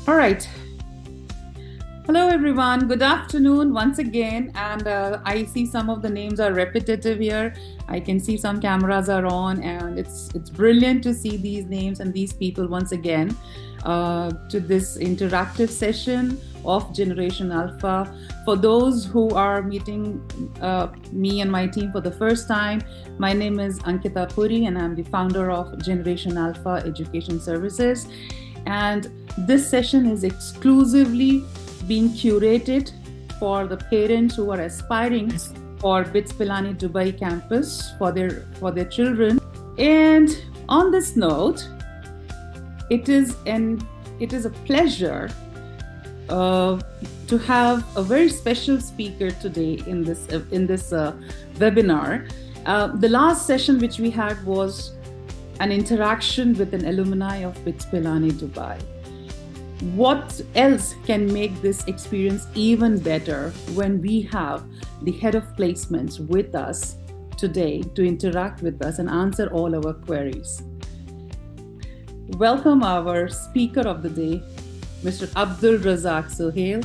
All right. Hello, everyone. Good afternoon once again. And I see some of the names are repetitive here. I can see some cameras are on, and it's brilliant to see these names and these people once again to this interactive session of Generation Alpha. For those who are meeting me and my team for the first time, my name is Ankita Puri, and I'm the founder of Generation Alpha Education Services. And this session is exclusively being curated for the parents who are aspiring for BITS Pilani Dubai campus for their children. And on this note, it is a pleasure to have a very special speaker today in this webinar. The last session which we had was an interaction with an alumni of BITS Pilani Dubai. What else can make this experience even better when we have the head of placements with us today to interact with us and answer all our queries? Welcome our speaker of the day, Mr. Abdul Razak Sohail.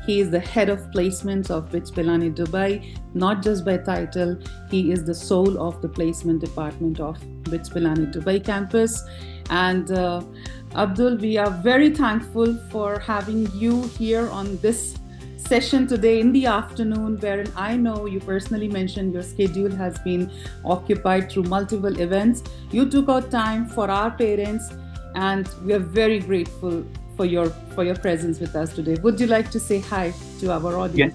He is the head of placements of BITS Pilani Dubai. Not just by title, he is the soul of the placement department of BITS Pilani Dubai campus. And Abdul, we are very thankful for having you here on this session today in the afternoon, wherein I know you personally mentioned your schedule has been occupied through multiple events. You took out time for our parents, and we are very grateful for your presence with us today. Would you like to say hi to our audience?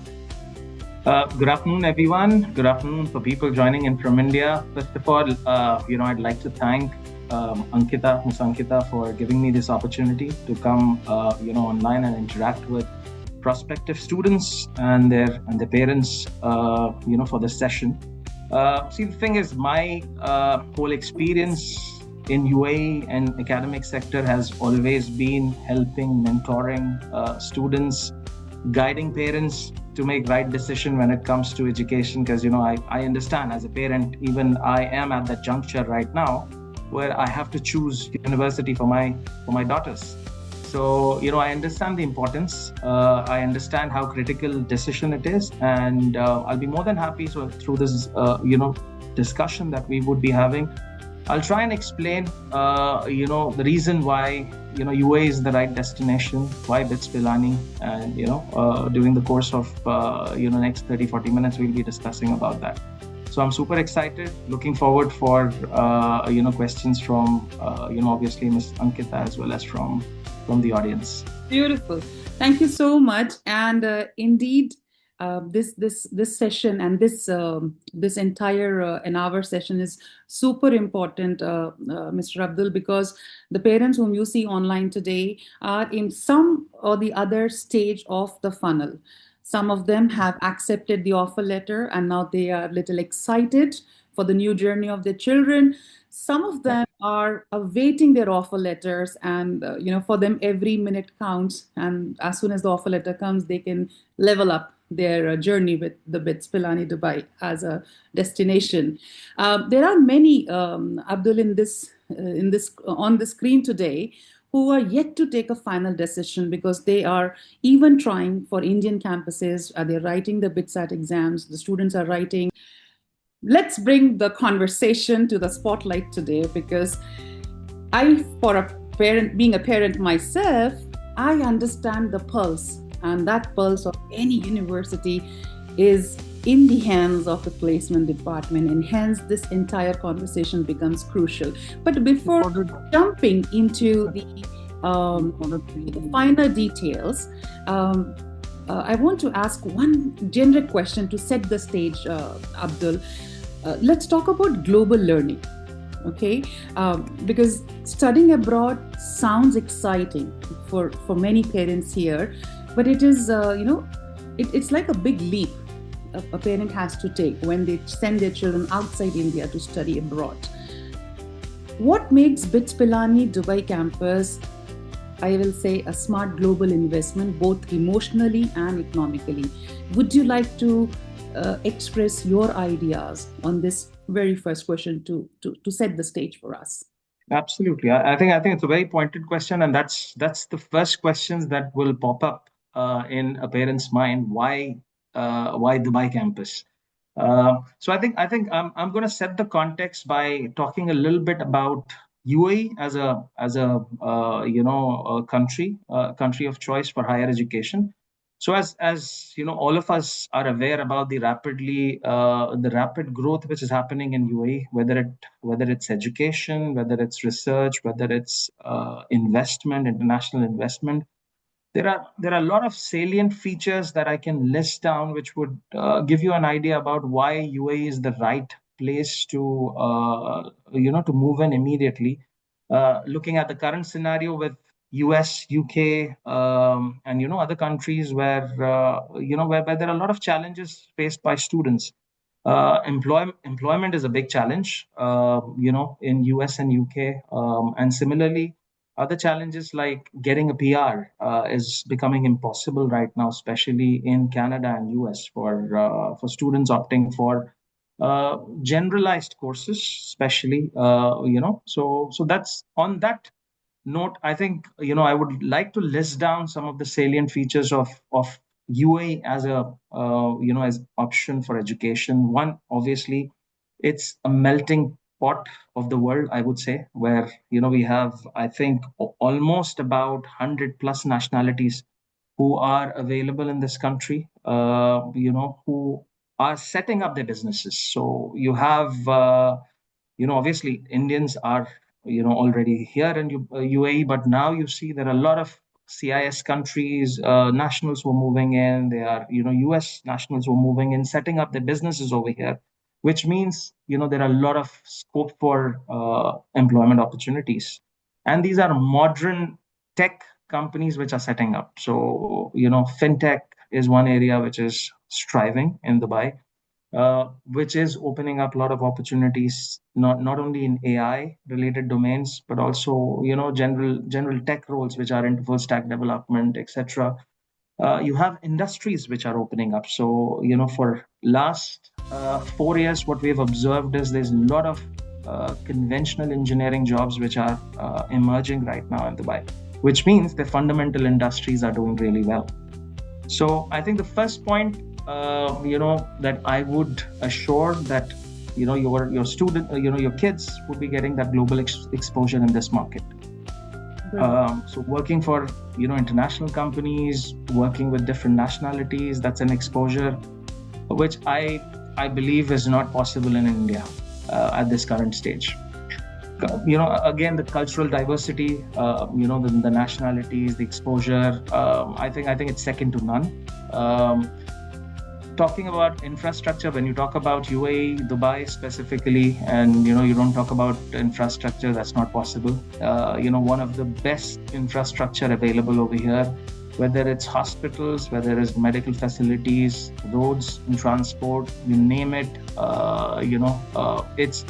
Yes. Good afternoon, everyone. Good afternoon for people joining in from India. First of all, I'd like to thank Ms. Ankita, for giving me this opportunity to come, online and interact with prospective students and their parents, for this session. See, the thing is, my whole experience in UAE and academic sector has always been helping, mentoring students, guiding parents to make right decision when it comes to education. Because I understand as a parent, even I am at that juncture right now, where I have to choose university for my daughters. So, I understand the importance. I understand how critical decision it is, and I'll be more than happy. So through this, discussion that we would be having, I'll try and explain, the reason why, UAE is the right destination, why BITS Pilani, and, during the course of, next 30-40 minutes, we'll be discussing about that. So I'm super excited, looking forward for, questions from, obviously Ms. Ankita as well as from the audience. Beautiful. Thank you so much. And indeed, this session and this entire an hour session is super important, Mr. Abdul, because the parents whom you see online today are in some or the other stage of the funnel. Some of them have accepted the offer letter and now they are a little excited for the new journey of their children. Some of them are awaiting their offer letters, and for them every minute counts. And as soon as the offer letter comes, they can level up their journey with the BITS Pilani Dubai as a destination. There are many, Abdul, in this on the screen today, who are yet to take a final decision because they are even trying for Indian campuses. They're writing the BITSAT exams. The students are writing. Let's bring the conversation to the spotlight today, because being a parent myself, I understand the pulse, and that pulse of any university is in the hands of the placement department, and hence this entire conversation becomes crucial. But before jumping into the finer details, I want to ask one generic question to set the stage, Abdul. Let's talk about global learning, okay? Because studying abroad sounds exciting for many parents here, but it is, it's like a big leap a parent has to take when they send their children outside India to study abroad. What makes BITS Pilani Dubai campus, I will say, a smart global investment, both emotionally and economically? Would you like to express your ideas on this very first question to set the stage for us? Absolutely. I think it's a very pointed question, and that's the first questions that will pop up in a parent's mind. Why Dubai campus? So I think I'm going to set the context by talking a little bit about UAE as a country of choice for higher education. So as you know, all of us are aware about the rapid growth which is happening in UAE, whether it's education, whether it's research, whether it's investment, international investment. There are a lot of salient features that I can list down, which would give you an idea about why UAE is the right place to move in immediately. Looking at the current scenario with US, UK, and other countries where there are a lot of challenges faced by students. Employment is a big challenge, in US and UK, and similarly other challenges like getting a PR is becoming impossible right now, especially in Canada and US for students opting for generalized courses, especially So that's on that note. I think I would like to list down some of the salient features of UAE as as option for education. One, obviously, it's a melting pot of the world, I would say, where we have, I think, almost about 100 plus nationalities who are available in this country, who are setting up their businesses. So you have obviously Indians are already here in UAE, but now you see there are a lot of CIS countries nationals who are moving in. There are US nationals who are moving in, setting up their businesses over here, which means there are a lot of scope for employment opportunities, and these are modern tech companies which are setting up. So fintech is one area which is striving in Dubai, which is opening up a lot of opportunities, not only in AI related domains, but also general tech roles which are into full stack development, etc. You have industries which are opening up. So for last 4 years, what we have observed is there's a lot of conventional engineering jobs which are emerging right now in Dubai, which means the fundamental industries are doing really well. So I think the first point, that I would assure that your student, your kids would be getting that global exposure in this market. So working for international companies, working with different nationalities, that's an exposure which I believe is not possible in India at this current stage. Again, the cultural diversity, the nationalities, the exposure, I think it's second to none. Talking about infrastructure, when you talk about UAE, Dubai specifically, and you don't talk about infrastructure, that's not possible. One of the best infrastructure available over here, whether it's hospitals, whether it's medical facilities, roads and transport, you name it, it's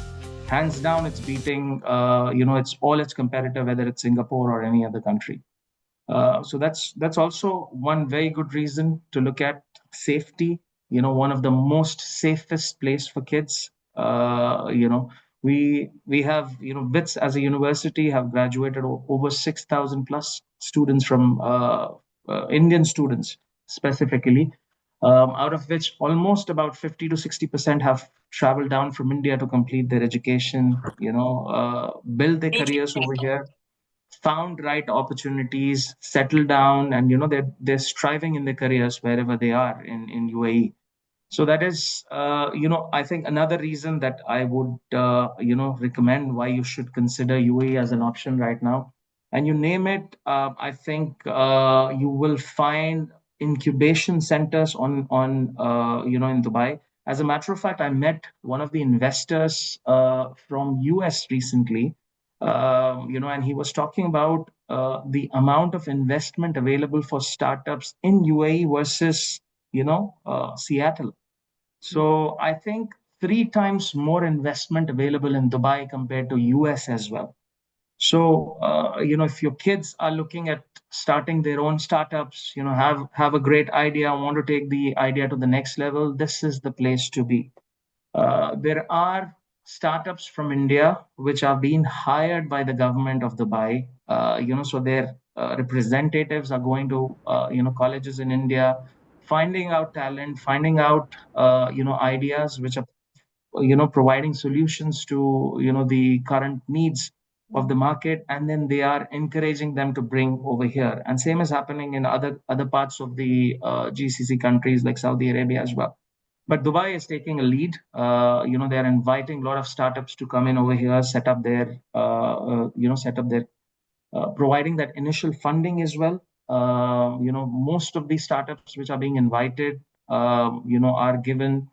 hands down, it's beating, it's all its competitor, whether it's Singapore or any other country. So that's also one very good reason to look at safety. One of the most safest place for kids. We have BITS as a university have graduated over 6,000 plus students from Indian students specifically, out of which almost about 50 to 60% have traveled down from India to complete their education, build their careers over here, found right opportunities, settled down, and they're striving in their careers wherever they are in UAE. So that is, I think another reason that I would, recommend why you should consider UAE as an option right now. And you name it, I think you will find incubation centers in Dubai. As a matter of fact, I met one of the investors from US recently, and he was talking about the amount of investment available for startups in UAE versus, Seattle. So I think three times more investment available in Dubai compared to US as well. So if your kids are looking at starting their own startups, have a great idea, want to take the idea to the next level, this is the place to be. There are startups from India which are being hired by the government of Dubai. So their representatives are going to colleges in India, finding out talent, finding out ideas which are providing solutions to the current needs of the market, and then they are encouraging them to bring over here. And same is happening in other parts of the GCC countries like Saudi Arabia as well. But Dubai is taking a lead. They are inviting a lot of startups to come in over here, set up their, providing that initial funding as well. Most of these startups which are being invited, are given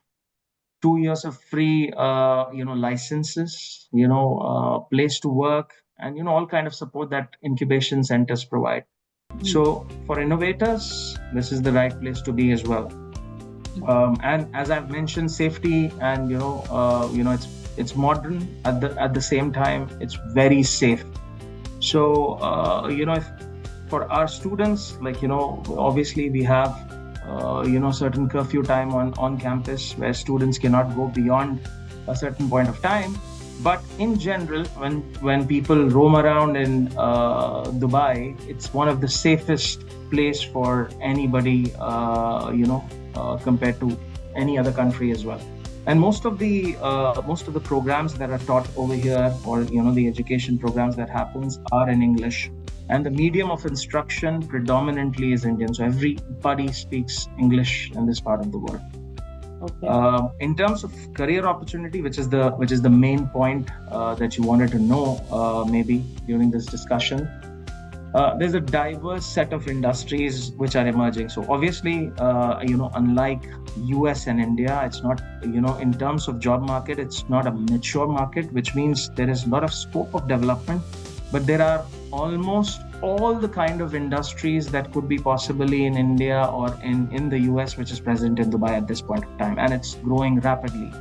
2 years of free, licenses, place to work, and all kind of support that incubation centers provide. So for innovators, this is the right place to be as well. And as I've mentioned, safety, and it's modern at the same time it's very safe. So if for our students, obviously we have certain curfew time on campus where students cannot go beyond a certain point of time. But in general, when people roam around in Dubai, it's one of the safest place for anybody, compared to any other country as well. And most of the programs that are taught over here, or the education programs that happens, are in English. And the medium of instruction predominantly is Indian. So everybody speaks English in this part of the world. Okay. In terms of career opportunity, which is the main point that you wanted to know, maybe during this discussion, there's a diverse set of industries which are emerging. So obviously, unlike US and India, it's not, in terms of job market, it's not a mature market, which means there is a lot of scope of development. But there are almost all the kind of industries that could be possibly in India or in the US, which is present in Dubai at this point of time, and it's growing rapidly.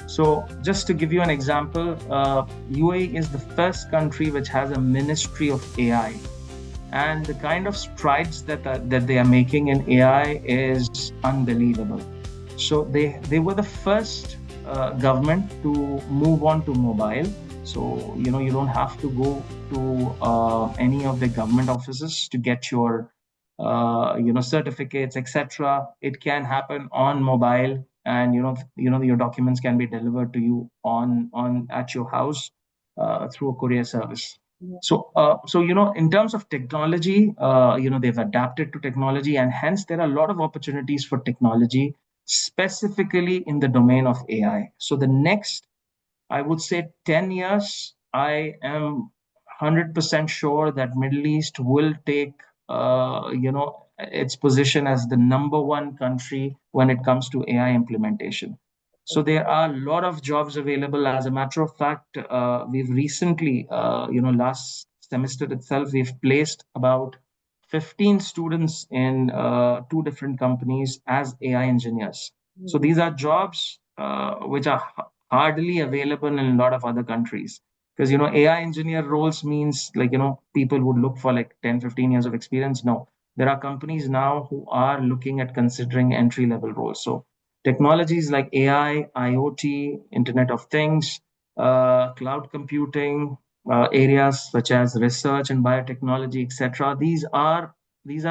So just to give you an example, UAE is the first country which has a ministry of AI, and the kind of strides that they are making in AI is unbelievable. So they were the first government to move on to mobile. So, you don't have to go to any of the government offices to get your, certificates, etc. It can happen on mobile, and, your documents can be delivered to you at your house through a courier service. Yeah. So, in terms of technology, they've adapted to technology, and hence there are a lot of opportunities for technology, specifically in the domain of AI. So the next, I would say, 10 years, I am 100% sure that Middle East will take, its position as the number one country when it comes to AI implementation. So there are a lot of jobs available. As a matter of fact, we've recently, last semester itself, we've placed about 15 students in 2 different companies as AI engineers. Mm-hmm. So these are jobs which are hardly available in a lot of other countries, because AI engineer roles means people would look for 10-15 years of experience. No, there are companies now who are looking at considering entry level roles. So technologies like AI, IoT, Internet of Things, cloud computing, areas such as research and biotechnology, etc. These are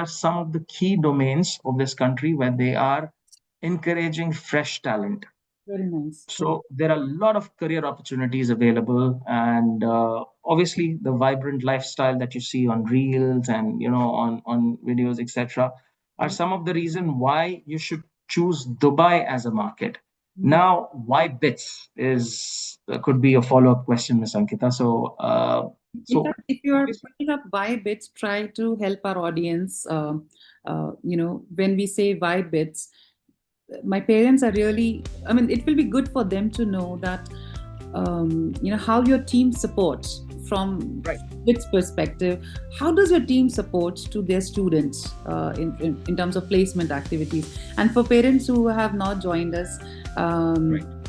some of the key domains of this country where they are encouraging fresh talent. Very nice. So there are a lot of career opportunities available, and obviously the vibrant lifestyle that you see on reels and on videos, etc., are some of the reason why you should choose Dubai as a market. Mm-hmm. Now, why BITS could be a follow-up question, Ms. Ankita. So if you are putting up why BITS, try to help our audience. When we say why BITS, my parents are really, it will be good for them to know that, how your team supports from its perspective. How does your team support to their students in terms of placement activities? And for parents who have not joined us,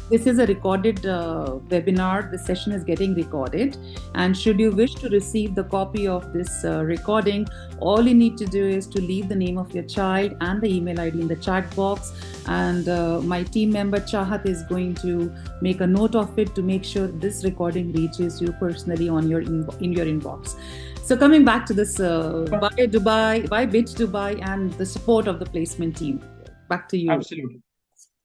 This is a recorded webinar. The session is getting recorded. And should you wish to receive the copy of this recording, all you need to do is to leave the name of your child and the email ID in the chat box. And my team member Chahat is going to make a note of it to make sure this recording reaches you personally on your in your inbox. So coming back to this, why BITS Dubai and the support of the placement team. Back to you. Absolutely.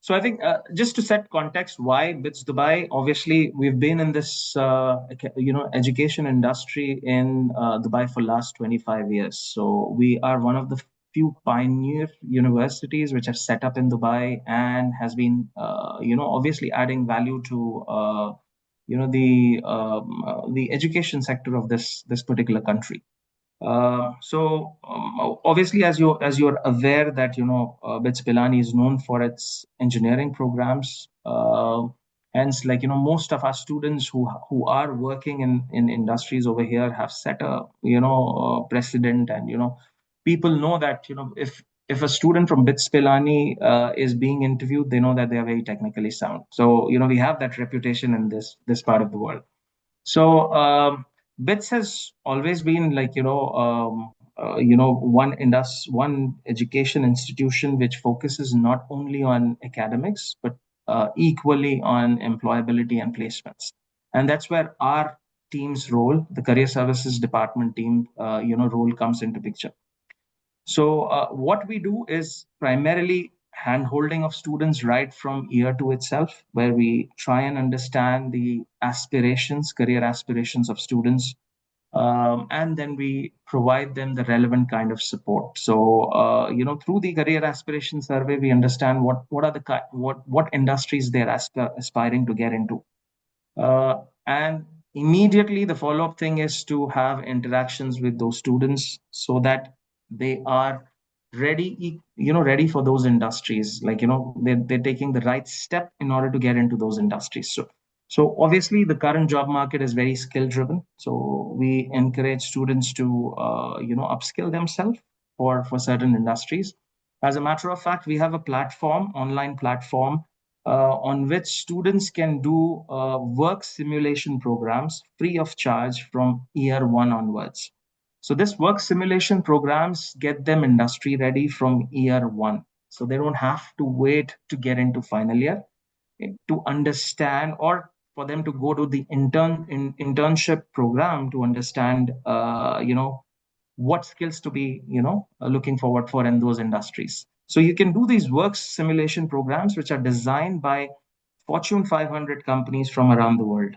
So I think just to set context, why BITS Dubai? Obviously, we've been in this education industry in Dubai for last 25 years. So we are one of the few pioneer universities which are set up in Dubai and has been obviously adding value to the education sector of this particular country. Obviously, as you're aware that BITS Pilani is known for its engineering programs. Hence, most of our students who are working in industries over here have set a precedent, and people know that if a student from BITS Pilani is being interviewed, they know that they are very technically sound. So we have that reputation in this part of the world. So BITS has always been one education institution which focuses not only on academics but equally on employability and placements, and that's where our team's role, the career services department team, role comes into picture. So what we do is primarily hand-holding of students right from year two itself, where we try and understand the aspirations, career aspirations of students, and then we provide them the relevant kind of support. So through the career aspiration survey, we understand what are what industries they're aspiring to get into, and immediately the follow-up thing is to have interactions with those students so that they are ready for those industries. They're taking the right step in order to get into those industries. So obviously the current job market is very skill driven. So we encourage students to upskill themselves for certain industries. As a matter of fact, we have a online platform on which students can do work simulation programs free of charge from year one onwards. So this work simulation programs get them industry ready from year one. So they don't have to wait to get into final year to understand, or for them to go to the internship program to understand what skills to be looking forward for in those industries. So you can do these work simulation programs which are designed by Fortune 500 companies from around the world.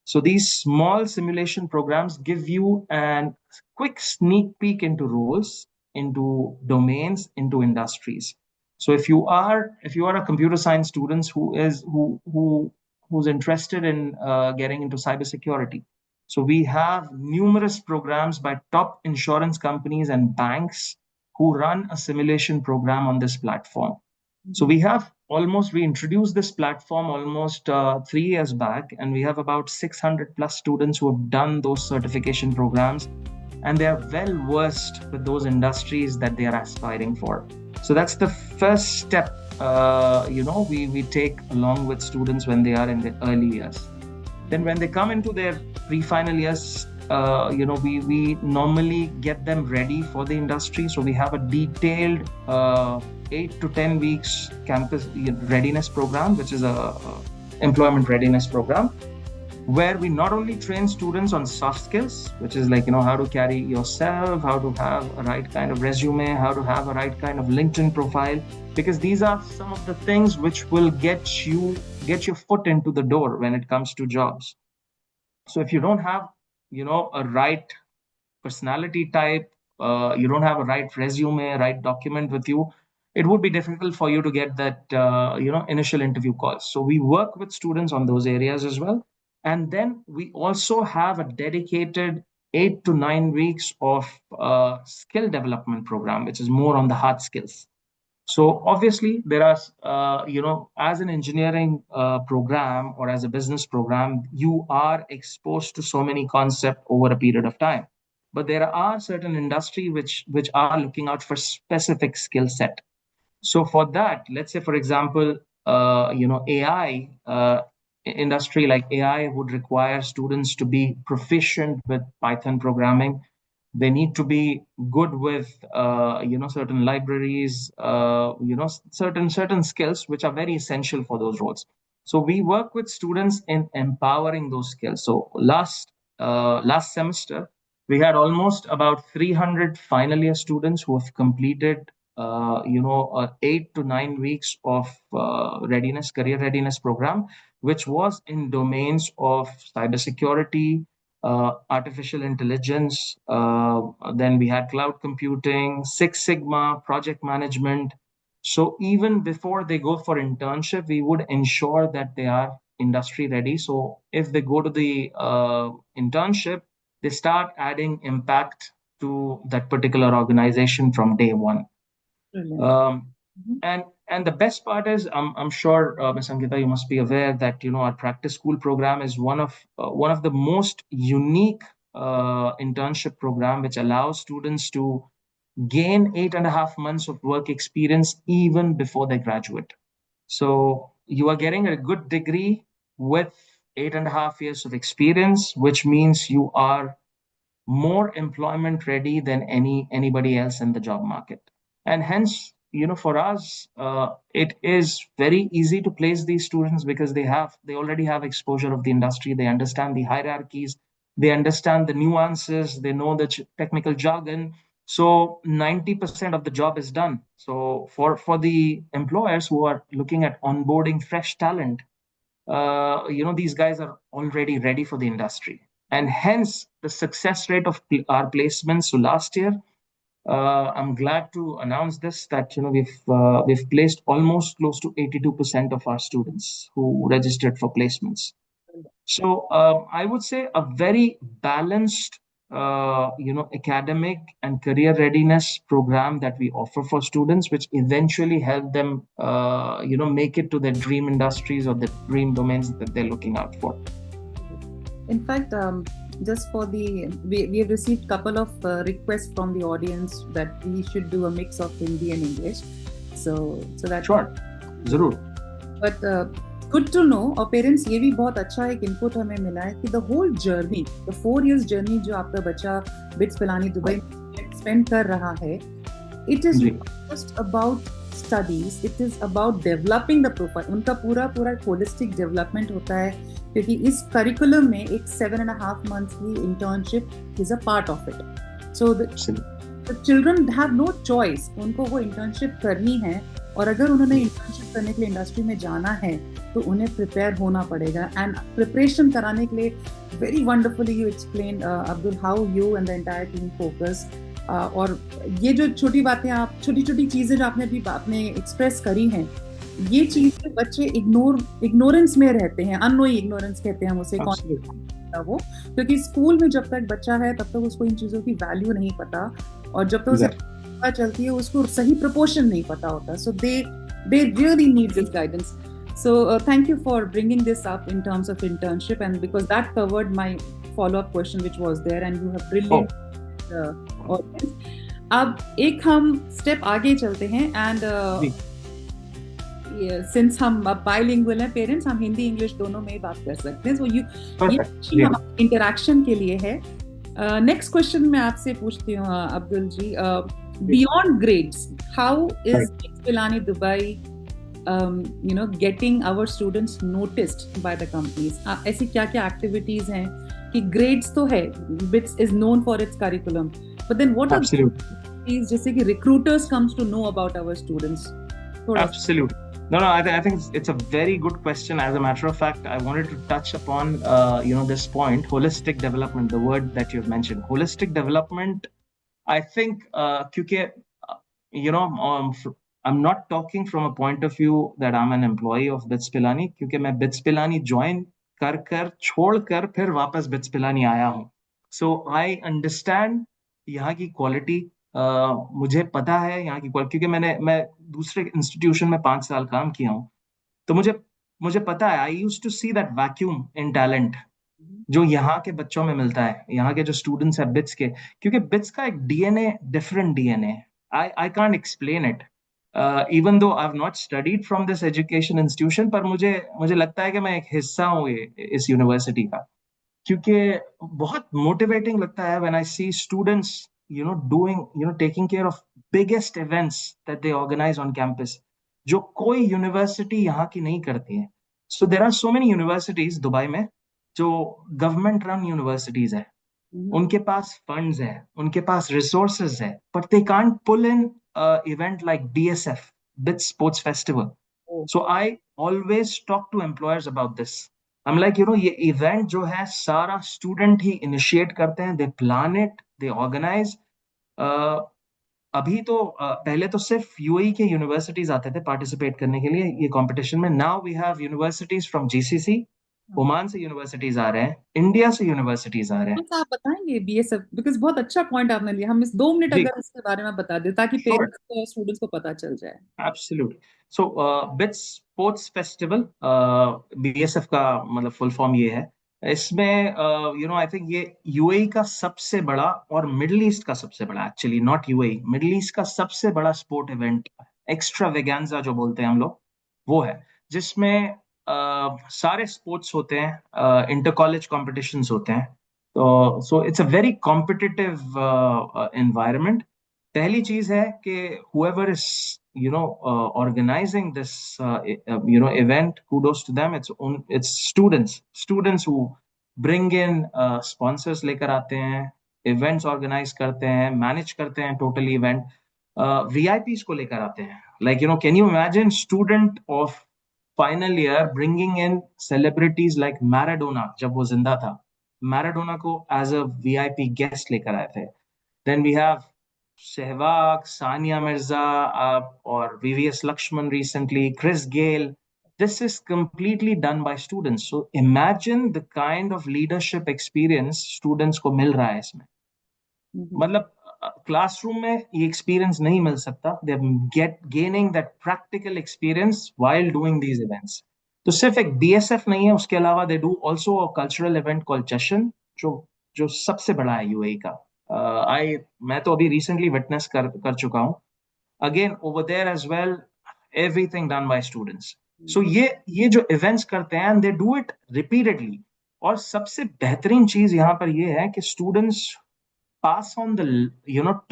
So these small simulation programs give you a quick sneak peek into roles, into domains, into industries. So if you are a computer science student who's interested in getting into cybersecurity, so we have numerous programs by top insurance companies and banks who run a simulation program on this platform. So we introduced this platform almost 3 years back, and we have about 600 plus students who have done those certification programs, and they are well versed with those industries that they are aspiring for. So that's the first step, we take along with students when they are in the early years. Then when they come into their pre-final years, we normally get them ready for the industry. So we have a detailed 8 to 10 weeks campus readiness program, which is a employment readiness program, where we not only train students on soft skills, which is how to carry yourself, how to have a right kind of resume, how to have a right kind of LinkedIn profile, because these are some of the things which will get your foot into the door when it comes to jobs. So if you don't have a right personality type, you don't have a right resume, right document with you, it would be difficult for you to get that initial interview calls. So we work with students on those areas as well. And then we also have a dedicated 8 to 9 weeks of skill development program, which is more on the hard skills. So obviously there are, as an engineering program or as a business program, you are exposed to so many concepts over a period of time. But there are certain industry which are looking out for specific skill set. So for that, let's say, for example, AI industry like AI would require students to be proficient with Python programming. They need to be good with certain libraries, certain skills which are very essential for those roles. So we work with students in empowering those skills. So last semester we had almost about 300 final year students who have completed 8 to 9 weeks of career readiness program, which was in domains of cybersecurity, artificial intelligence. Then we had cloud computing, Six Sigma, project management. So even before they go for internship, we would ensure that they are industry ready. So if they go to the internship, they start adding impact to that particular organization from day one. Brilliant. Um, Mhm. and the best part is, I'm sure, Ms. Ankita, you must be aware that our practice school program is one of the most unique internship program, which allows students to gain 8.5 months of work experience even before they graduate. So you are getting a good degree with 8.5 years of experience, which means you are more employment ready than anybody else in the job market. And hence, for us, it is very easy to place these students because they already have exposure of the industry. They understand the hierarchies, they understand the nuances, they know the technical jargon. So 90% of the job is done. So for the employers who are looking at onboarding fresh talent, these guys are already ready for the industry. And hence the success rate of our placements. So last year, I'm glad to announce this that we've placed almost close to 82% of our students who registered for placements. So I would say a very balanced, academic and career readiness program that we offer for students, which eventually help them, make it to their dream industries or the dream domains that they're looking out for. In fact, just for we have received couple of requests from the audience that we should do a mix of Hindi and English. So that Sure, जरूर. But good to know. और parents ये भी बहुत अच्छा एक input हमें मिला है कि the whole journey, the 4 years journey जो आपका बच्चा बिट्स पिलानी दुबई में स्पेंड कर रहा है, इट इज जी. Just about studies, it is about developing the profile. उनका पूरा पूरा होलिस्टिक डेवलपमेंट होता है, क्योंकि इस करिकुलम में एक 7.5 months की internship is a part of it. So the children have no choice, उनको वो इंटर्नशिप करनी है. और अगर उन्होंने इंटर्नशिप करने के लिए इंडस्ट्री में जाना है तो उन्हें प्रिपेयर होना पड़ेगा. एंड प्रिपरेशन कराने के लिए very wonderfully you explain Abdul how you and the entire team focus. और ये जो छोटी बातें, आप छोटी छोटी चीजें जो आपने एक्सप्रेस करी हैं, ये चीजें बच्चे इग्नोरेंस में रहते हैं. अननोइंग इग्नोरेंस कहते हैं हम उसे. वो क्योंकि स्कूल में जब तक बच्चा है तब तक उसको इन चीजों की वैल्यू नहीं पता, और जब तक उसे पता चलती है उसको सही प्रपोर्शन नहीं पता होता. So they really need this guidance. So thank you for bringing this up in terms of internship, and because that covered my follow-up question which was there, and you have brilliant audience. अब एक हम step आगे चलते हैं, and since हम bilingual हैं parents, हम Hindi English दोनों में ही बात कर सकते हैं. सो ये इंटरेक्शन के लिए है. नेक्स्ट क्वेश्चन मैं आपसे पूछती हूँ Abdul ji, beyond grades, how is Pilani Dubai getting our students noticed by the companies? ऐसी क्या क्या एक्टिविटीज हैं कि ग्रेड्स तो है, BITS is known for its curriculum, but then what are activities जैसे कि recruiters comes to know about our students? Absolutely. No, I think it's a very good question. As a matter of fact, I wanted to touch upon, this point, holistic development, the word that you've mentioned. Holistic development, I think, I'm not talking from a point of view that I'm an employee of BITS Pilani, क्योंकि मैं BITS Pilani join कर छोड़ कर फिर वापस BITS Pilani आया हूँ. So I understand यहाँ की क्वालिटी, मुझे पता है यहाँ की क्वालिटी, क्योंकि मैं दूसरे इंस्टीट्यूशन में 5 साल काम किया हूँ. तो मुझे पता है, I used to see that vacuum in talent जो यहाँ के बच्चों में मिलता है, यहाँ के जो स्टूडेंट्स हैं बिट्स के, क्योंकि बिट्स का एक DNA, different DNA, I can't explain it. Even though I have not studied from this education institution, पर मुझे मुझे लगता है कि मैं एक हिस्सा हूँ इस यूनिवर्सिटी का, क्योंकि बहुत मोटिवेटिंग लगता है when I see students doing taking care of biggest events that they organise on campus, जो कोई यूनिवर्सिटी यहाँ की नहीं करती है. So there are so many universities Dubai में जो गवर्नमेंट रन यूनिवर्सिटीज है, Mhm. उनके पास फंड्स है, उनके पास रिसोर्सेज है, but they can't pull in event like BSF, BIT sports festival. Oh. So I always talk to employers about this. I am like ये इवेंट जो है सारा स्टूडेंट ही इनिशिएट करते हैं, they plan it, they organise. अभी तो पहले तो सिर्फ यूएई के यूनिवर्सिटीज आते थे पार्टिसिपेट करने के लिए ये कंपटीशन में. Now we have universities from GCC, Oman से यूनिवर्सिटीज आ रहे हैं, इंडिया से यूनिवर्सिटीज आ रहे हैं. तो आप बताएंगे बीएसएफ, बिकॉज बहुत अच्छा पॉइंट आपने लिया, हम इस 2 मिनट जी, अगर इसके बारे में बता दें ताकि श्योर, पेरेंट्स को और स्टूडेंट्स को पता चल जाए. एब्सोल्युटली. सो बिट्स स्पोर्ट्स फेस्टिवल, बीएसएफ का मतलब फुल फॉर्म ये है. इसमें आई थिंक ये यूएई का सबसे बड़ा और मिडिल ईस्ट का सबसे बड़ा, actually not UAE, middle east का सबसे बड़ा स्पोर्ट इवेंट, एक्स्ट्रा वेगेंजा जो बोलते हैं हम लोग, वो है. जिसमें सारे स्पोर्ट्स होते हैं, इंटर कॉलेज कॉम्पिटिशन्स होते हैं. तो so it's a very competitive environment. पहली चीज है कि whoever is organizing this event, kudos to them. It's students who bring in sponsors, लेकर आते हैं, events organize करते हैं, manage करते हैं total event, VIPs को लेकर आते हैं. Like can you imagine student of final year bringing in celebrities like Maradona जब वो जिंदा था, मैराडोना को as a VIP guest लेकर आए थे. Then we have Sehwag, Sania Mirza, or VVS Lakshman recently, Chris Gale. This is completely done by students. So imagine the kind of leadership experience students को मिल रहा है इसमें. Mhm. मतलब classroom में ये एक्सपीरियंस नहीं मिल सकता. They get gaining that practical experience while doing these events. तो सिर्फ एक बीएसएफ नहीं है, उसके अलावा they do also a cultural event called Jashn, जो जो सबसे बड़ा है यूएई का. आई मैं तो अभी रिसेंटली विटनेस कर चुका हूँ. Again over there as well, everything done by students. So ये जो इवेंट्स करते हैं and they do it repeatedly. और सबसे बेहतरीन चीज यहाँ पर ये है कि students pass on the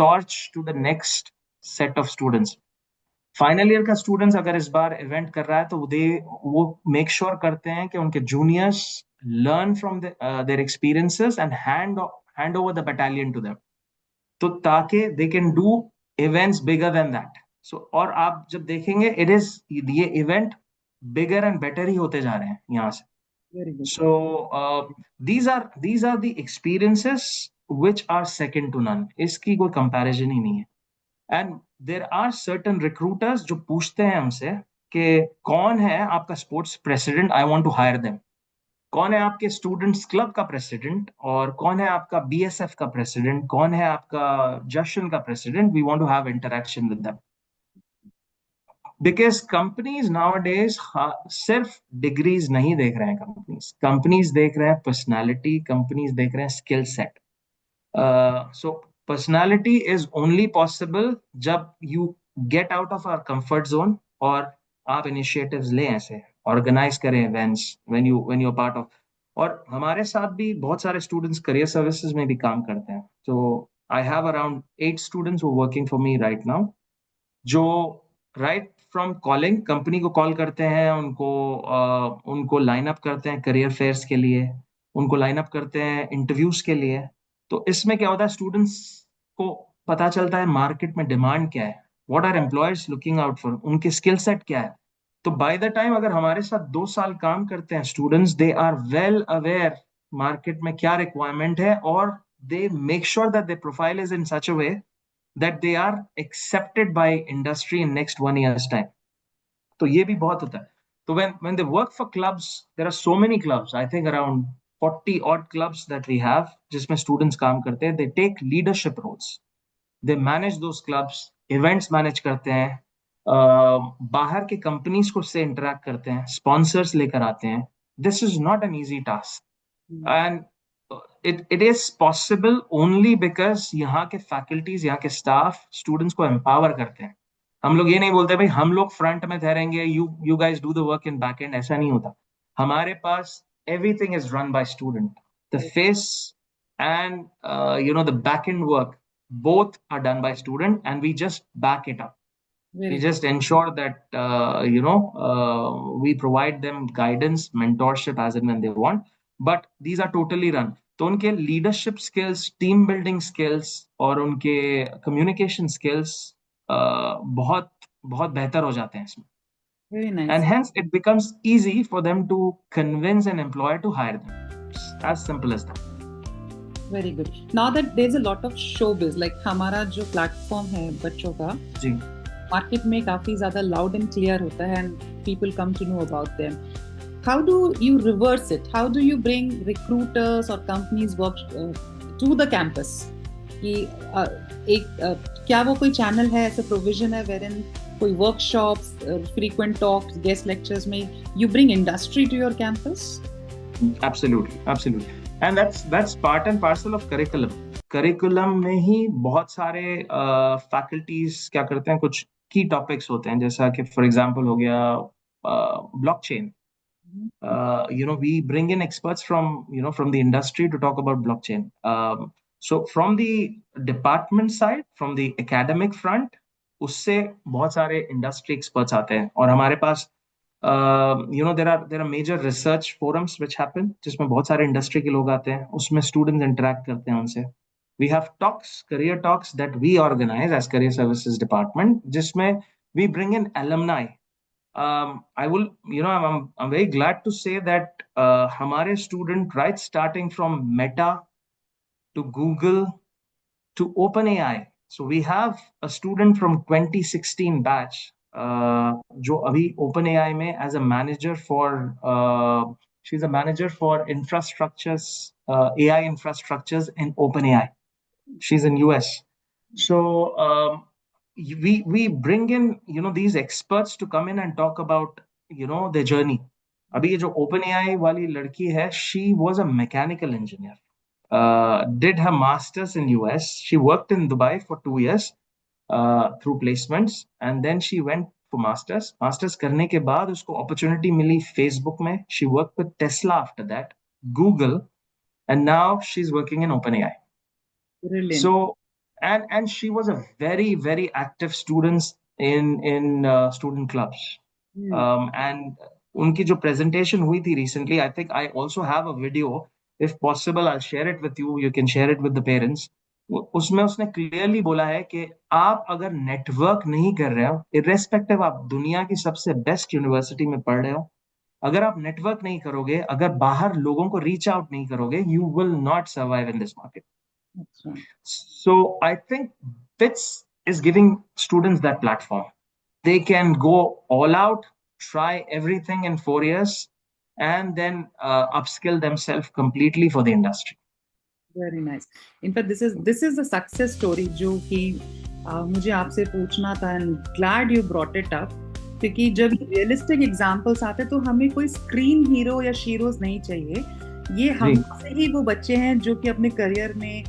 torch to the next set of students. Final year का स्टूडेंट्स अगर इस बार इवेंट कर रहा है तो वो मेक श्योर करते हैं कि उनके juniors learn from their experiences and hand over the battalion to them, तो ताकि they can do events bigger than that. So और आप जब देखेंगे ये इवेंट बिगर एंड बेटर ही होते जा रहे हैं यहाँ से. Very good. So these are the experiences which are second to none. इसकी कोई comparison ही नहीं है. And there are certain recruiters जो पूछते हैं हमसे कि कौन है आपका sports president, I want to hire them. कौन है आपके स्टूडेंट्स क्लब का प्रेसिडेंट, और कौन है आपका बीएसएफ का प्रेसिडेंट, कौन है आपका जशन का president. We want to have interaction with them. Because companies nowadays सिर्फ डिग्रीज नहीं देख रहे हैं. कंपनीज देख रहे हैं पर्सनालिटी, कंपनीज देख रहे हैं skill set. So personality is only possible जब you get out of our comfort zone और आप इनिशिएटिव्स लें, ऐसे ऑर्गेनाइज करें events when you part of. और हमारे साथ भी बहुत सारे स्टूडेंट्स करियर सर्विसेज में भी काम करते हैं. तो I have around 8 students who working for me right now, जो राइट फ्रॉम कॉलिंग कंपनी को कॉल करते हैं, उनको लाइन अप करते हैं करियर फेयर्स के लिए, उनको लाइन अप करते हैं इंटरव्यूज के लिए. तो इसमें क्या होता है, स्टूडेंट्स को पता चलता है मार्केट में डिमांड क्या है, what are employers looking out for, उनके स्किल सेट क्या है. तो बाय द टाइम अगर हमारे साथ 2 साल काम करते हैं students, they are well aware market में क्या रिक्वायरमेंट है, और they make sure that the profile is in such a way that they are accepted by industry in next 1 year's time. तो ये भी बहुत होता है. तो when they work for clubs, there are so many clubs, I think around 40 odd clubs that we have जिसमें students काम करते हैं. They take leadership roles, they manage those clubs, events manage करते हैं, बाहर के कंपनीज को से इंटरेक्ट करते हैं, स्पॉन्सर्स लेकर आते हैं. This is not an easy task. And it is possible only because यहाँ के फैकल्टीज, यहाँ के स्टाफ स्टूडेंट्स को एम्पावर करते हैं. हम लोग ये नहीं बोलते भाई हम लोग फ्रंट में ठहरेंगे, you guys do the work in back end, ऐसा नहीं होता. हमारे पास everything is run by student. The face and the back end work both are done by student, and we just back it up. We Very good. just ensure that we provide them guidance, mentorship as and when they want, but these are totally run. तो उनके leadership skills, team building skills और उनके communication skills बहुत बहुत बेहतर हो जाते हैं इसमें. Very nice. And hence it becomes easy for them to convince an employer to hire them. It's as simple as that. Very good. Now that there's a lot of showbiz, like हमारा जो platform है बच्चों का, जी, market में काफी ज्यादा loud and clear होता है and people come to know about them. How do you reverse it? How do you bring recruiters और companies work to the campus? कि क्या वो कोई चैनल है, ऐसा प्रोविजन है वेरिन कोई workshops, frequent talks, guest lectures में you bring industry to your campus? Absolutely. And that's part and parcel of curriculum में ही बहुत सारे फैकल्टीज क्या करते हैं, कुछ की टॉपिक्स होते हैं, जैसा कि फॉर एग्जांपल हो गया blockchain. We bring in experts from the industry to talk about blockchain. So from the department side, from the academic front, उससे बहुत सारे इंडस्ट्री एक्सपर्ट्स आते हैं. और हमारे पास there are major research forums which happen, जिसमें बहुत सारे इंडस्ट्री के लोग आते हैं, उसमें स्टूडेंट्स इंटरेक्ट करते हैं उनसे. We have talks, career talks that we organize as career services department, जिसमें we bring in alumni. I'm very glad to say that हमारे student, right starting from Meta to Google to OpenAI. So we have a student from 2016 batch जो अभी OpenAI में as a manager for she's a manager for infrastructures, AI infrastructures in OpenAI. She's in US. So we bring in these experts to come in and talk about their journey. अभी ये जो OpenAI वाली लड़की है, she was a mechanical engineer. Did her masters in US. She worked in Dubai for 2 years through placements, and then she went for masters करने के बाद उसको opportunity मिली Facebook में. She worked with Tesla after that, Google, and now she's working in OpenAI. Brilliant. So and she was a very very active student in student clubs. And उनकी जो presentation हुई थी recently, I think I also have a video. If possible, I'll share it with you. You can share it with the parents. उसमें उसने clearly बोला है कि आप अगर नेटवर्क नहीं कर रहे हो, इर्रेस्पेक्टिव आप दुनिया की सबसे बेस्ट यूनिवर्सिटी में पढ़ रहे हो, अगर आप नेटवर्क नहीं करोगे, अगर बाहर लोगों को रीच आउट नहीं करोगे, you will not survive in this market. So I think BITS is giving students that platform. They can go all out, try everything in 4 years, and then upskill themselves completely for the industry. Very nice. In fact, this is the success story जो कि मुझे आपसे पूछना था, and glad you brought it up. क्योंकि जब realistic examples आते हैं तो हमें कोई स्क्रीन हीरो या शीरोज नहीं चाहिए. ये हमसे ही वो बच्चे हैं जो कि अपने करियर में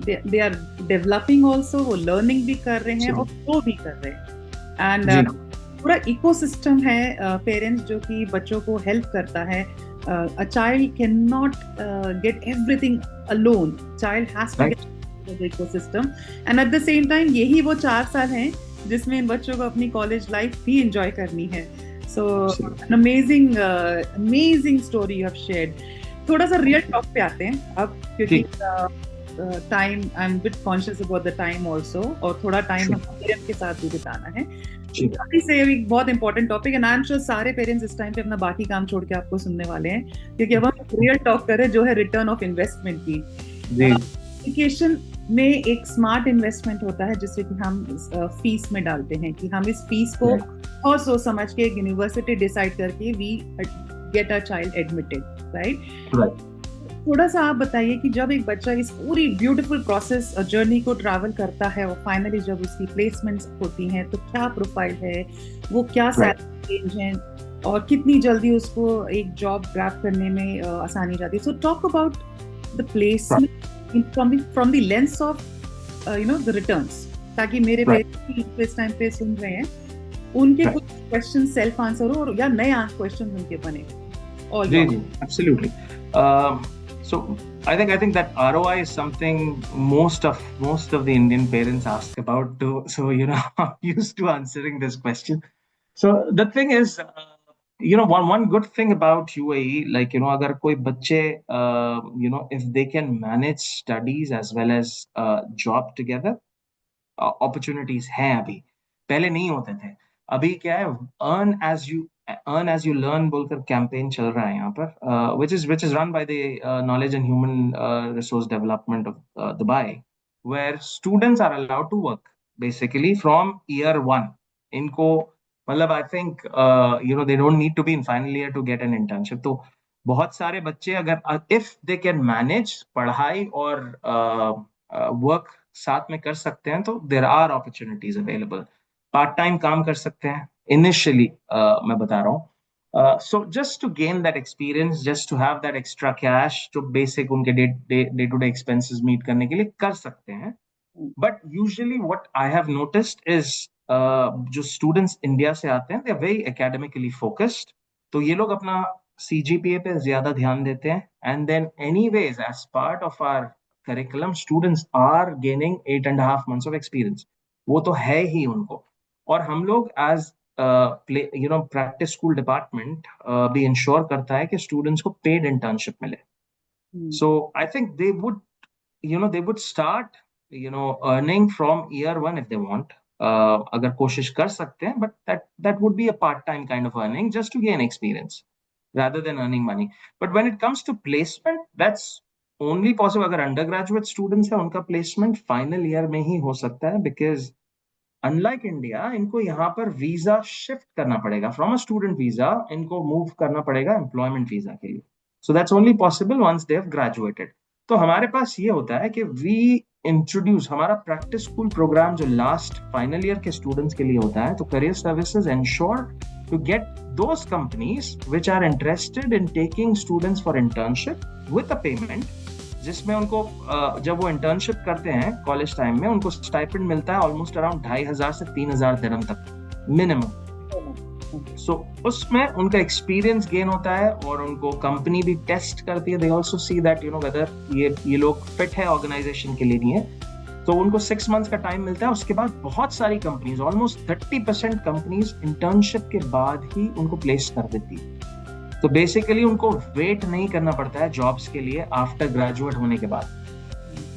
they are developing also, वो लर्निंग भी कर रहे हैं और ग्रो भी कर रहे हैं. एंड पूरा इकोसिस्टम है पेरेंट्स जो कि बच्चों को हेल्प करता है. A child cannot get everything alone. Child has to get the ecosystem, and at the same time यही वो 4 साल हैं जिसमें इन बच्चों को अपनी कॉलेज लाइफ भी एंजॉय करनी है. So an amazing story you have shared. थोड़ा सा रियल टॉक पे आते हैं अब, क्योंकि time I am bit conscious about the time also, और थोड़ा टाइम हम पेरेंट्स के साथ भी बिताना है. अभी से एक बहुत important topic, and I am sure सारे पेरेंट्स इस टाइम पे अपना बाकी काम छोड़ के आपको सुनने वाले हैं, क्योंकि अब हम रियल टॉक कर रहे हैं जो है रिटर्न ऑफ इन्वेस्टमेंट की. एजुकेशन में एक स्मार्ट इन्वेस्टमेंट होता है जिससे कि हम फीस में डालते हैं, कि हम इस फीस को और सोच समझ के एक यूनिवर्सिटी डिसाइड करके we get a child admitted, right? थोड़ा सा आप बताइए कि जब एक बच्चा इस पूरी ब्यूटीफुल प्रोसेस जर्नी को ट्रैवल करता है और फाइनली जब उसकी प्लेसमेंट्स होती हैं तो क्या प्रोफाइल है, वो क्या सैलरी रेंज है, और कितनी जल्दी उसको एक जॉब ग्रैब करने में आसानी जाती है. So talk about the placement from the lens of the returns. ताकि मेरे Right. पेरेंट्स इस टाइम पे सुन रहे हैं, उनके Right. कुछ क्वेश्चन सेल्फ आंसर हो, और या नए क्वेश्चन उनके बने। ऑल जी योर। जी, absolutely. So I think that ROI is something most of the Indian parents ask about too. So I'm used to answering this question. So the thing is, one good thing about UAE, like अगर कोई बच्चे, if they can manage studies as well as job together, opportunities हैं अभी, पहले नहीं होते थे। अभी क्या है, अर्न एज यू लर्न बोलकर कैंपेन चल रहा है यहाँ पर, which is run by the knowledge and human resource development of Dubai, where students are allowed to work basically from year one. इनको मतलब आई think they don't need to be in final year to get an internship. तो बहुत सारे बच्चे अगर if they can manage पढ़ाई और work साथ में कर सकते हैं, तो there are opportunities available. Part time काम कर सकते हैं इनिशियली, मैं बता रहा हूँ। So just to gain that experience, just to have that extra cash, जो बेसिक उनके day to day expenses meet करने के लिए कर सकते हैं। But usually what I have noticed is, जो स्टूडेंट्स इंडिया से आते हैं, they are very academically focused, तो ये लोग अपना CGPA पे ज्यादा ध्यान देते हैं। And then anyways as part of our curriculum, students are gaining 8.5 months of experience, वो तो है ही उनको। और हम लोग एज प्रैक्टिस स्कूल डिपार्टमेंट भी इंश्योर करता है कि स्टूडेंट्स को पेड इंटर्नशिप मिले। So I think they would start earning from year one if they want, अगर कोशिश कर सकते हैं, but that would be a part time kind of earning just to gain experience rather than earning money. But when it comes to placement, that's only possible अगर undergraduate students है, उनका placement final year में ही हो सकता है, because unlike India, इनको यहाँ पर वीजा शिफ्ट करना पड़ेगा, फ्रॉम अ स्टूडेंट वीजा इनको मूव करना पड़ेगा एम्प्लॉयमेंट वीजा के लिए। So that's only possible once they have graduated. तो हमारे पास ये होता है कि वी इंट्रोड्यूस हमारा प्रैक्टिस स्कूल प्रोग्राम, जो लास्ट फाइनल ईयर के स्टूडेंट्स के लिए होता है। तो career services ensure to get those companies which are interested in taking students for internship with a payment, जिसमें उनको जब वो इंटर्नशिप करते हैं कॉलेज टाइम में, उनको स्टाइपेंड मिलता है ऑलमोस्ट अराउंड 2,500 से 3,000 दिरहम तक मिनिमम। सो उसमें उनका एक्सपीरियंस गेन होता है, और उनको कंपनी भी टेस्ट करती है। They also see that whether ये लोग फिट है ऑर्गेनाइजेशन के लिए, नहीं है। तो उनको 6 months का टाइम मिलता है। उसके बाद बहुत सारी कंपनीज, ऑलमोस्ट 30% कंपनीज इंटर्नशिप के बाद ही उनको प्लेस कर देती है। तो बेसिकली उनको वेट नहीं करना पड़ता है जॉब्स के लिए आफ्टर ग्रेजुएट होने के बाद।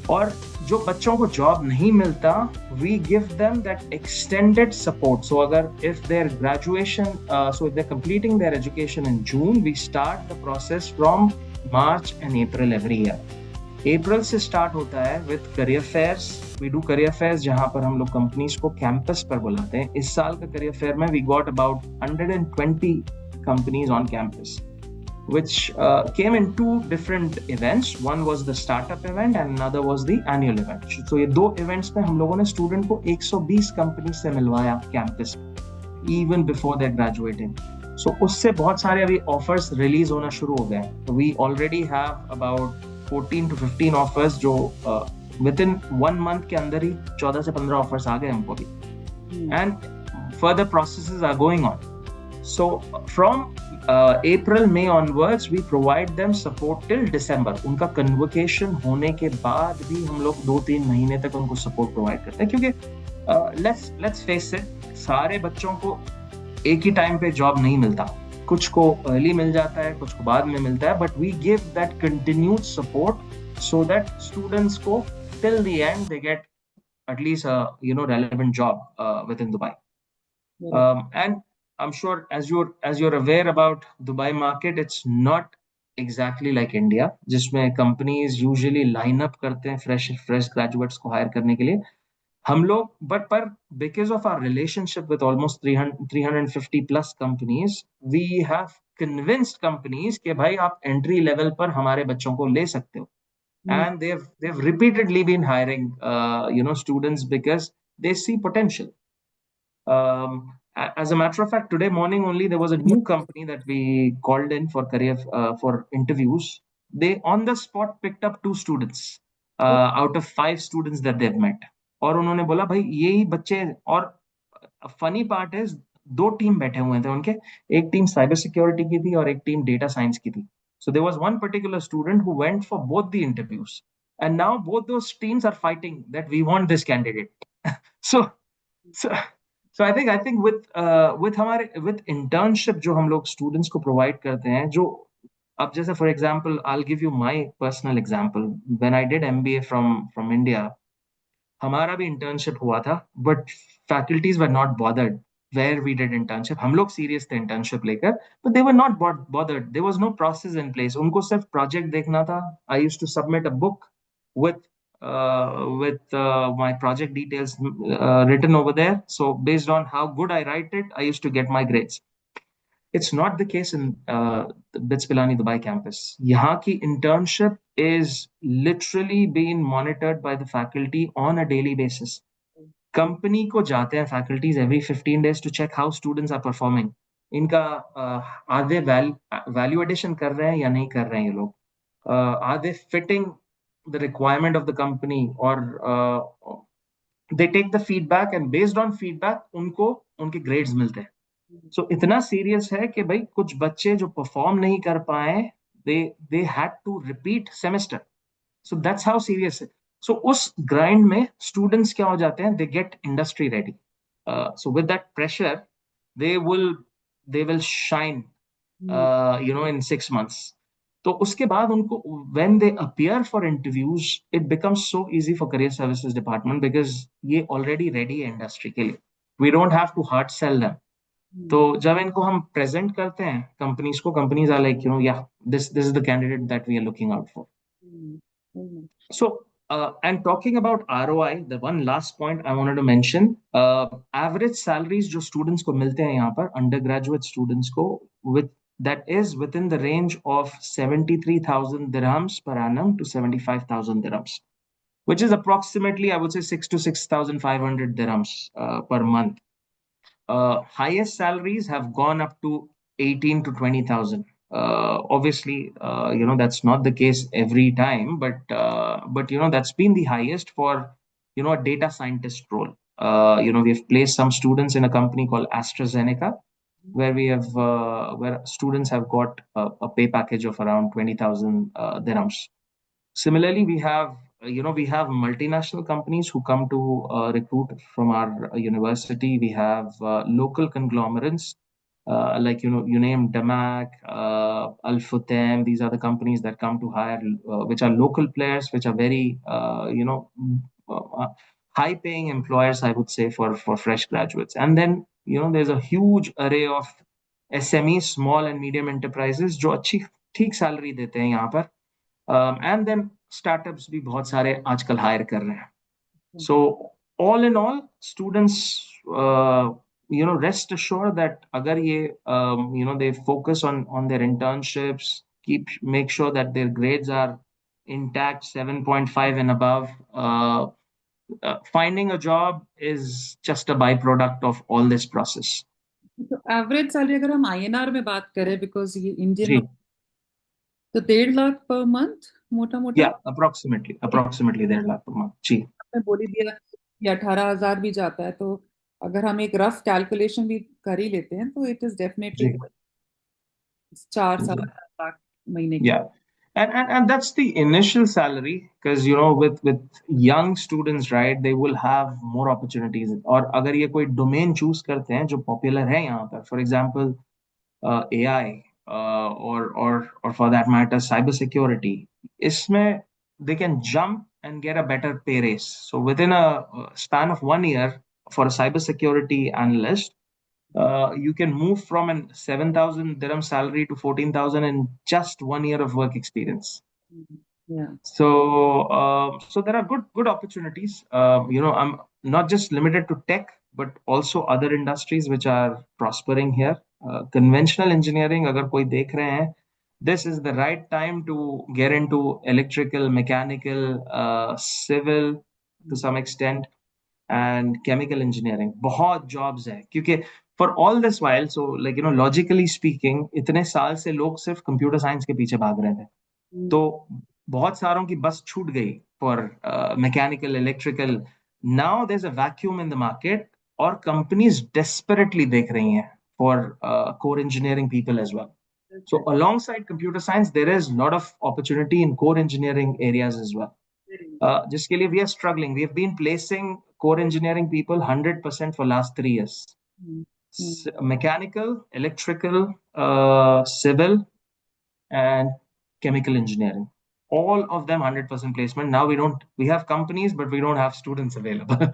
और जो बच्चों को जॉब नहीं मिलता, we give them that extended support. So अगर if their graduation, so if they completing their education in June, we start the process from March and April every year. April से स्टार्ट होता है with career fairs. We do career fairs जहां पर हम लोग companies को campus पर बुलाते हैं। इस साल का करियर फेयर में we got about 120 companies on campus, which came in 2 different events. One was the startup event and another was the annual event. So ये 2 events में हम लोगों ने स्टूडेंट को 120 कंपनी से मिलवाया campus, even before they're graduating. So उससे बहुत सारे अभी ऑफर्स रिलीज होना शुरू हो गए। So we already have about 14 to 15 offers, जो within 1 month के अंदर ही 14 से 15 ऑफर्स आ गए हमको भी, and further processes are going on. So from April, May onwards, we provide them support till December. उनका कन्वोकेशन होने के बाद भी हम लोग 2-3 महीने तक उनको सपोर्ट प्रोवाइड करते हैं, क्योंकि let's face it, सारे बच्चों को एक ही टाइम पे जॉब नहीं मिलता। कुछ को अर्ली मिल जाता है, कुछ को बाद में मिलता है, but we give that continued support so that students को till the end they get at least a relevant job within Dubai. And I'm sure as you're aware about Dubai market, it's not exactly like India, जिसमें companies usually line up करते हैं fresh graduates को hire करने के लिए। हम लोग पर because of our relationship with almost 350 plus companies, we have convinced companies कि भाई आप entry level पर हमारे बच्चों को ले सकते हो। And they've repeatedly been hiring students because they see potential. As a matter of fact, today morning only there was a new company that we called in for career for interviews. They on the spot picked up 2 students out of 5 students that they've met. और उन्होंने बोला भाई यही बच्चे, और funny part है, दो team बैठे हुए थे उनके, एक टीम साइबर सिक्योरिटी की थी और एक टीम डेटा साइंस की थी. So there was one particular student who went for both the interviews, and now both those teams are fighting that we want this candidate. so so I think with हमारे with internship जो हम लोग students को provide करते हैं, जो अब जैसे for example I'll give you my personal example. When I did MBA from India, हमारा भी इंटर्नशिप हुआ था, but faculties were not bothered where we did internship. हम लोग सीरियस थे इंटर्नशिप लेकर, but they were not bothered. There was no process in place. उनको सिर्फ प्रोजेक्ट देखना था. I used to submit a book with with my project details written over there. So based on how good I write it, I used to get my grades. It's not the case in the BITS Pilani Dubai campus. Yahan ki internship is literally being monitored by the faculty on a daily basis. Company को जाते हैं faculties every 15 days to check how students are performing. इनका are they value addition कर रहे हैं या नहीं कर रहे हैं ये लोग, are they fitting the requirement of the company, और they take the feedback and based on feedback उनको उनके ग्रेड्स मिलते हैं. सो इतना सीरियस है कि भाई कुछ बच्चे जो परफॉर्म नहीं कर पाए, they they had to repeat semester. So that's how serious है. सो उस ग्राइंड में स्टूडेंट्स क्या हो जाते हैं, they get industry ready. So with that pressure they will they will shine in 6 months. तो उसके बाद उनको when they appear for interviews, it becomes so easy for career services department, because ये ऑलरेडी रेडी है industry के लिए. We don't have to hard sell them. तो जब इनको हम प्रेजेंट करते हैं कंपनीज को, companies are like yeah this is the candidate that we are looking out for. So, and talking about ROI, the one last point I wanted to mention, average salaries जो students को मिलते हैं यहाँ पर, undergraduate students को, with that is within the range of 73,000 dirhams per annum to 75,000 dirhams, which is approximately, I would say, 6 to 6,500 dirhams per month. Highest salaries have gone up to 18 to 20,000. Obviously, that's not the case every time, but that's been the highest for a data scientist role. We've placed some students in a company called AstraZeneca, where where students have got a pay package of around 20,000 dirhams. Similarly, we have multinational companies who come to recruit from our university. We have local conglomerates, like you name Damac, Al Futtaim. These are the companies that come to hire, which are local players, which are very uh, high paying employers, I would say, for fresh graduates. And then there's a huge array of SMEs, small and medium enterprises, जो अच्छी ठीक salary देते हैं यहाँ पर. And then startups भी बहुत सारे आजकल हायर कर रहे हैं. So all in all students rest assured that अगर ये they focus on their internships, make sure that their grades are intact, 7.5 and above, finding a job is just a byproduct of all this process. तो average salary अगर हम INR में बात करें, because ये Indian, जी, तो 1.5 लाख पर मंथ मोटा मोटा. या अप्रोक्सीमेटली 1.5 लाख per month. जी, आपने बोल ही दिया कि 18,000 भी जाता है, तो अगर हम एक रफ कैलकुलेशन भी कर ही लेते हैं तो इट इज डेफिनेटली जी, 4 से 5 लाख महीने की. yeah. And that's the initial salary, because with young students, right, they will have more opportunities. और अगर ये कोई domain choose करते हैं जो popular है यहाँ पर, for example AI, or for that matter cyber security, इसमें they can jump and get a better pay raise. So within a span of 1 year, for a cyber security analyst, you can move from an 7,000 dirham salary to 14,000 in just 1 year of work experience. Yeah. So there are good opportunities. I'm not just limited to tech, but also other industries which are prospering here. Conventional engineering, अगर कोई देख रहे हैं, this is the right time to get into electrical, mechanical, civil to some extent, and chemical engineering. बहुत jobs है, क्योंकि for all this while, so like logically speaking, इतने साल से लोग सिर्फ computer science के पीछे भाग रहे थे. तो बहुत सारों की बस छूट गई for mechanical, electrical, now there's a vacuum in the market, or companies desperately देख रही हैं for core engineering people as well. So alongside computer science, there is a lot of opportunity in core engineering areas as well. जिसके लिए we are struggling. We have been placing core engineering people 100% for last 3 years. Mechanical, electrical, civil, and chemical engineering. All of them 100% placement. Now we have companies, but we don't have students available.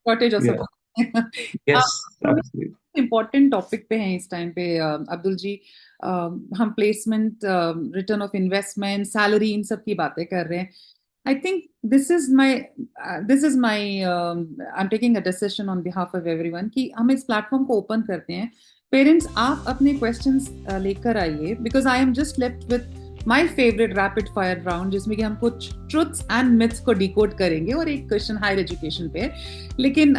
Shortage of Yeah. support. Yes, absolutely. Important topic पे हैं इस time पे अब्दुल जी. हम placement, return of investment, salary, इन सब की बातें कर रहे हैं. I think this is my I'm taking a decision on behalf of everyone कि हम इस प्लेटफॉर्म को ओपन करते हैं. पेरेंट्स, आप अपने क्वेश्चंस लेकर आइए, because I am just left with my favourite rapid fire round, जिसमें कि हम कुछ ट्रुथ्स एंड मिथ्स को डिकोड करेंगे और एक क्वेश्चन हायर एजुकेशन पे. लेकिन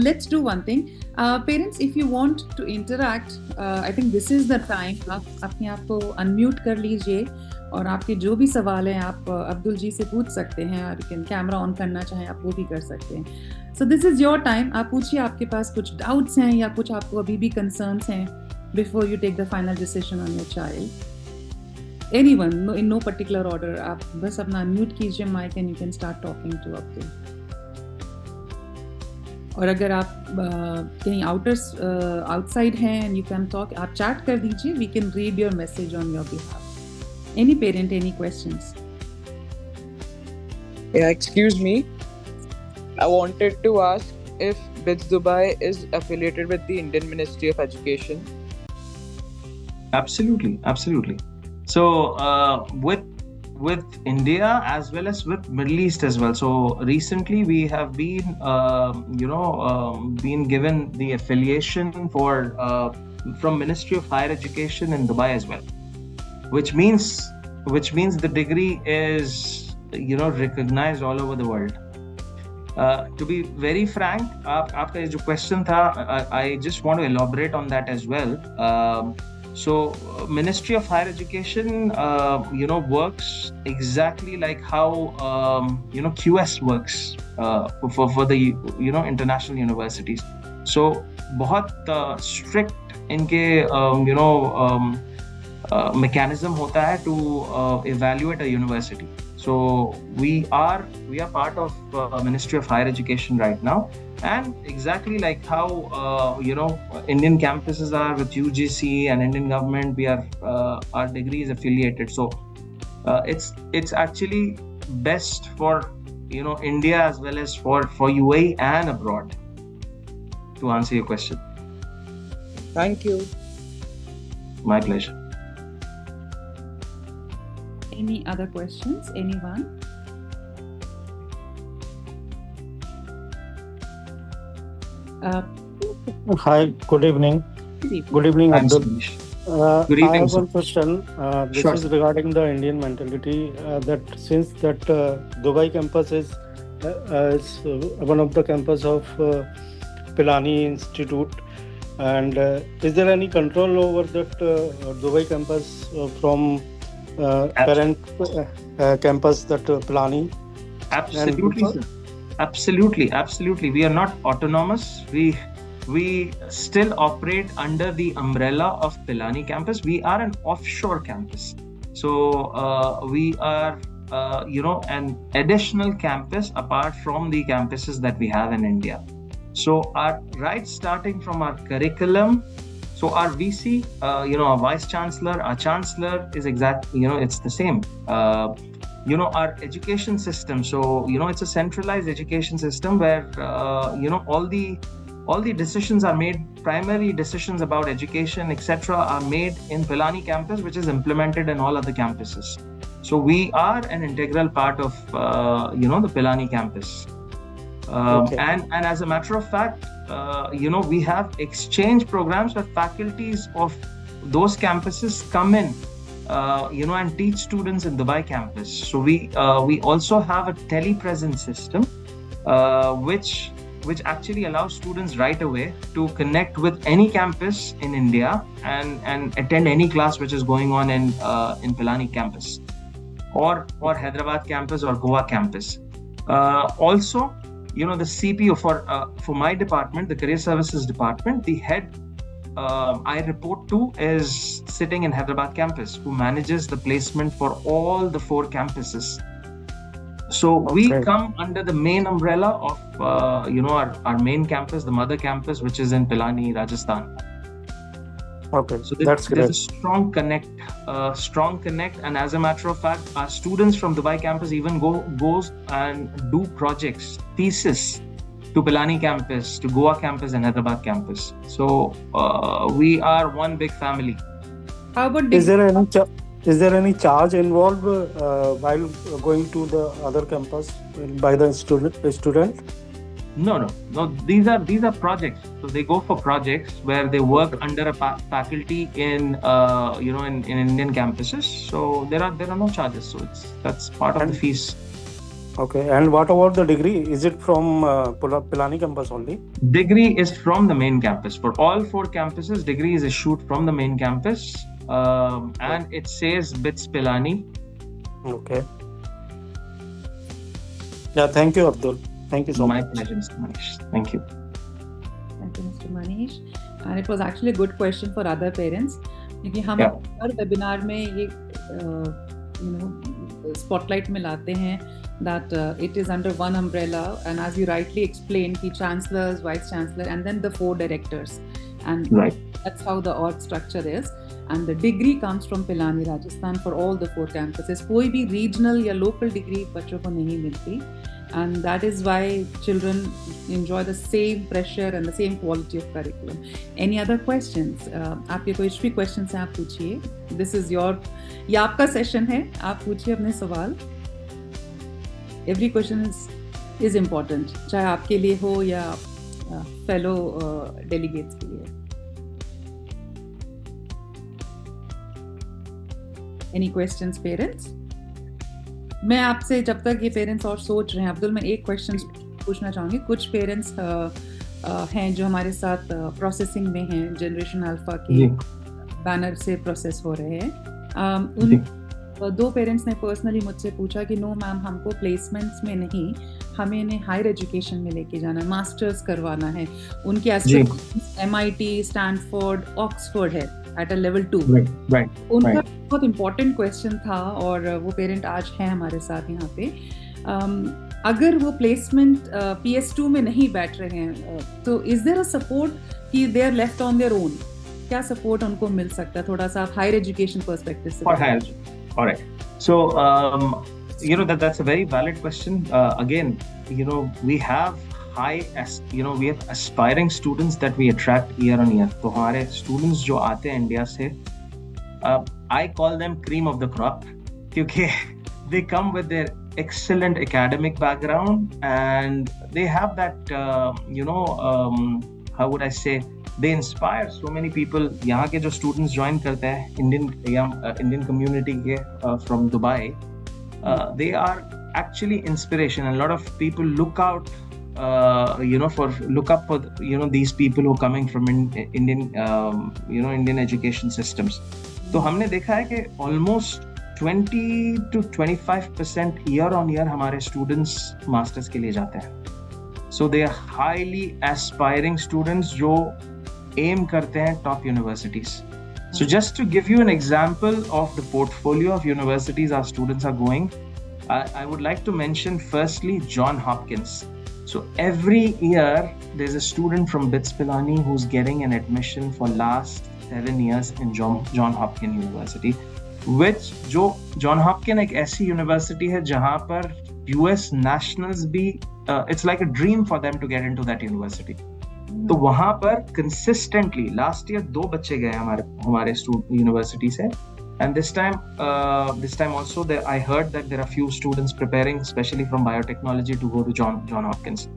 let's do one thing. Parents, if you want to interact, I think this is the time. आप अपने आप को अनम्यूट कर लीजिए और आपके जो भी सवाल हैं आप अब्दुल जी से पूछ सकते हैं, और कैमरा ऑन करना चाहें आप वो भी कर सकते हैं. So this is your time. आप पूछिए, आपके पास कुछ डाउट्स हैं या कुछ आपको अभी भी कंसर्न्स हैं before you take the final decision on your child. Anyone, in no particular order. आप बस अपना अनम्यूट कीजिए mic and you can start talking to Abdul. और अगर आप कहीं आउटसाइड हैं एंड यू कैन टॉक, आप चैट कर दीजिए. We can read your message on your behalf. Any parent, any questions? Yeah, excuse me. I wanted to ask if BITS Dubai is affiliated with the Indian Ministry of Education. Absolutely, absolutely. So with India as well as with Middle East as well. So recently we have been been given the affiliation for from Ministry of Higher Education in Dubai as well. Which means the degree is recognized all over the world. To be very frank, आपका जो question था, I just want to elaborate on that as well. So Ministry of Higher Education works exactly like how QS works for the international universities. So बहुत strict इनके mechanism होता है to evaluate a university. So we are part of Ministry of Higher Education right now, and exactly like how Indian campuses are with UGC and Indian government, we are our degree is affiliated. So it's actually best for India as well as for UAE and abroad, to answer your question. Thank you. My pleasure. Any other questions? Anyone? Hi, good evening. Good evening, Abdul. Good evening. I have one question. This is regarding the Indian mentality. That since that Dubai campus is one of the campus of Pilani Institute, and is there any control over that Dubai campus from parent campus, that Pilani? Absolutely. We are not autonomous. We still operate under the umbrella of Pilani campus. We are an offshore campus. So we are an additional campus apart from the campuses that we have in India. So starting from our curriculum. So our VC, our Vice Chancellor, our Chancellor is it's the same. Our education system. So, it's a centralized education system where, all the decisions are made, primary decisions about education, etc. are made in Pilani campus, which is implemented in all other campuses. So we are an integral part of, the Pilani campus. Okay. And as a matter of fact, we have exchange programs where faculties of those campuses come in, and teach students in Dubai campus. So we also have a telepresence system, which actually allows students right away to connect with any campus in India and attend any class which is going on in Pilani campus, or Hyderabad campus or Goa campus. Also, the CPO for my department, the Career Services Department, the head I report to is sitting in Hyderabad campus, who manages the placement for all the 4 campuses. So we come under the main umbrella of our main campus, the mother campus, which is in Pilani, Rajasthan. Okay, so that's great. There's a strong connect, and as a matter of fact, our students from Dubai campus even goes and do projects, thesis to Pilani campus, to Goa campus, and Hyderabad campus. So we are one big family. How about is there any charge involved while going to the other campus by the student? No. These are projects. So they go for projects where they work under a faculty in in Indian campuses. So there are no charges. So that's part of the fees. Okay. And what about the degree? Is it from Pilani campus only? Degree is from the main campus. For all 4 campuses, degree is issued from the main campus, and it says BITS Pilani. Okay. Yeah. Thank you, Abdul. Thank you so much. My pleasure, Mr. Manish. Thank you. Thank you, Mr. Manish. And it was actually a good question for other parents. क्योंकि हम हर webinar में ये spotlight में लाते हैं that it is under one umbrella, and as you rightly explained, the chancellors, vice chancellor, and then the 4 directors, and that's how the org structure is. And the degree comes from Pilani, Rajasthan, for all the 4 campuses. कोई भी regional या local degree बच्चों को नहीं मिलती. And that is why children enjoy the same pressure and the same quality of curriculum. Any other questions? आपके कोई भी questions हैं आप पूछिए. This is ये आपका session है. आप पूछिए अपने सवाल. Every question is important. चाहे आपके लिए हो या fellow delegates के लिए. Any questions, parents? मैं आपसे जब तक ये पेरेंट्स और सोच रहे हैं, अब्दुल, मैं एक क्वेश्चन पूछना चाहूँगी. कुछ पेरेंट्स हैं जो हमारे साथ प्रोसेसिंग में हैं, जनरेशन अल्फा के बैनर से प्रोसेस हो रहे हैं. उन 2 पेरेंट्स ने पर्सनली मुझसे पूछा कि नो मैम, हमको प्लेसमेंट्स में नहीं, हमें इन्हें हायर एजुकेशन में लेके जाना है, मास्टर्स करवाना है. उनके एस्पिरेशंस MIT, स्टैनफोर्ड, ऑक्सफोर्ड है at a level 2. उनका बहुत इम्पोर्टेंट क्वेश्चन था, और वो पेरेंट आज हैं हमारे साथ यहाँ पे. अगर वो प्लेसमेंट PS2 में नहीं बैठ रहे हैं, तो इज देयर अ सपोर्ट कि they are left on their own? क्या सपोर्ट उनको मिल सकता है? थोड़ा सा हायर एजुकेशन पर्सपेक्टिव से. Alright. So that's a very valid question. Again, we have we have aspiring students that we attract year on year. तो हमारे students जो आते हैं इंडिया से, I call them cream of the crop, क्योंकि they come with their excellent academic background, and they have that how would I say, they inspire so many people. यहाँ के जो students join करते हैं Indian community के from Dubai, they are actually inspiration, and a lot of people look up for these people who are coming from Indian Indian education systems. तो हमने देखा है कि almost 20 to 25% year on year हमारे students masters के लिए जाते हैं. So they are highly aspiring students जो aim करते हैं top universities. So just to give you an example of the portfolio of universities our students are going, I would like to mention firstly Johns Hopkins. So every year there's a student from BITS Pilani who's getting an admission for last 7 years in Johns Hopkins University, which Johns Hopkins एक ऐसी university है जहाँ पर US nationals भी it's like a dream for them to get into that university. तो वहाँ पर consistently last year 2 बच्चे गए हमारे university से, and this time also I heard that there are few students preparing especially from biotechnology to go to Johns Hopkins.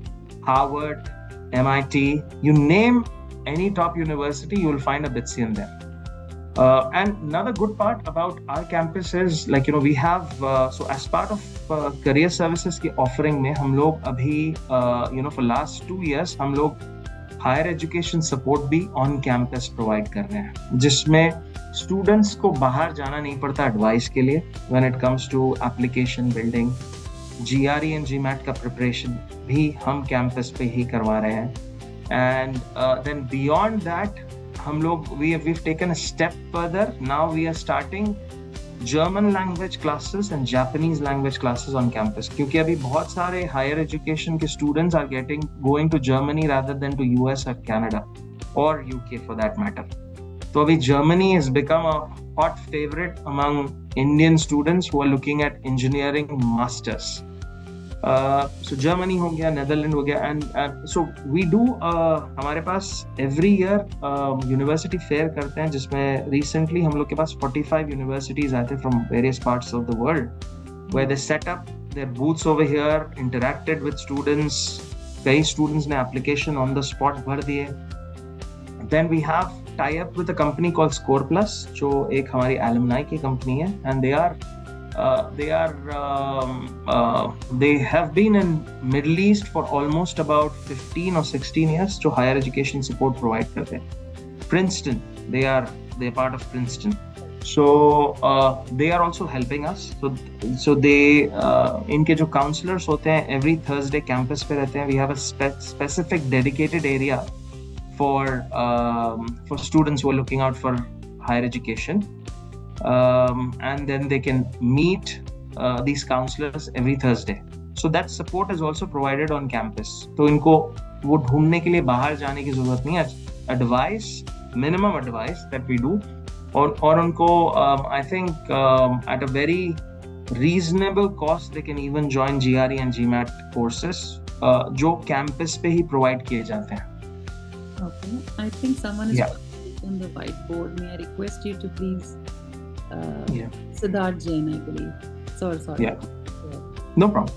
Harvard, MIT, you name any top university, you will find a BITSian there. And another good part about our campus is we have so as part of career services की offering में हम लोग अभी for last 2 years हम लोग higher education support भी on campus provide कर रहे हैं, जिसमें students को बाहर जाना नहीं पड़ता advice के लिए when it comes to application building, GRE and GMAT का preparation भी हम campus पे ही करवा रहे हैं. And then beyond that, हम लोग we've taken a step further. Now we are starting German language classes and Japanese language classes on campus. क्योंकि अभी बहुत सारे higher education के students are going to Germany rather than to US or Canada or UK for that matter. So अभी Germany has become a hot favorite among Indian students who are looking at engineering masters. So Germany हो गया, Netherlands हो गया, and so we do हमारे पास every year university fair करते हैं, जिसमें recently हम लोग के पास 45 universities आते हैं from various parts of the world, where they set up their booths over here, interacted with students. कई students ने application on the spot भर दिए. Then we have tie up with a company called Score Plus, जो एक हमारी alumni की company है, and they have been in Middle East for almost about 15 or 16 years, जो higher education support provide करते हैं. Princeton, they're part of Princeton, so they are also helping us. So they इनके जो counselors होते हैं every Thursday campus पे रहते हैं. We have a specific dedicated area for students who are looking out for higher education, and then they can meet these counselors every Thursday. So that support is also provided on campus. तो इनको वो ढूंढने के लिए बाहर जाने की जरूरत नहीं है. Advice, minimum advice that we do, और उनको I think at a very reasonable cost they can even join GRE and GMAT courses जो campus पे ही provide किए जाते हैं. Okay, I think someone is on the whiteboard. May I request you to please, Siddharth Jain, I believe. Sorry. Yeah. No problem.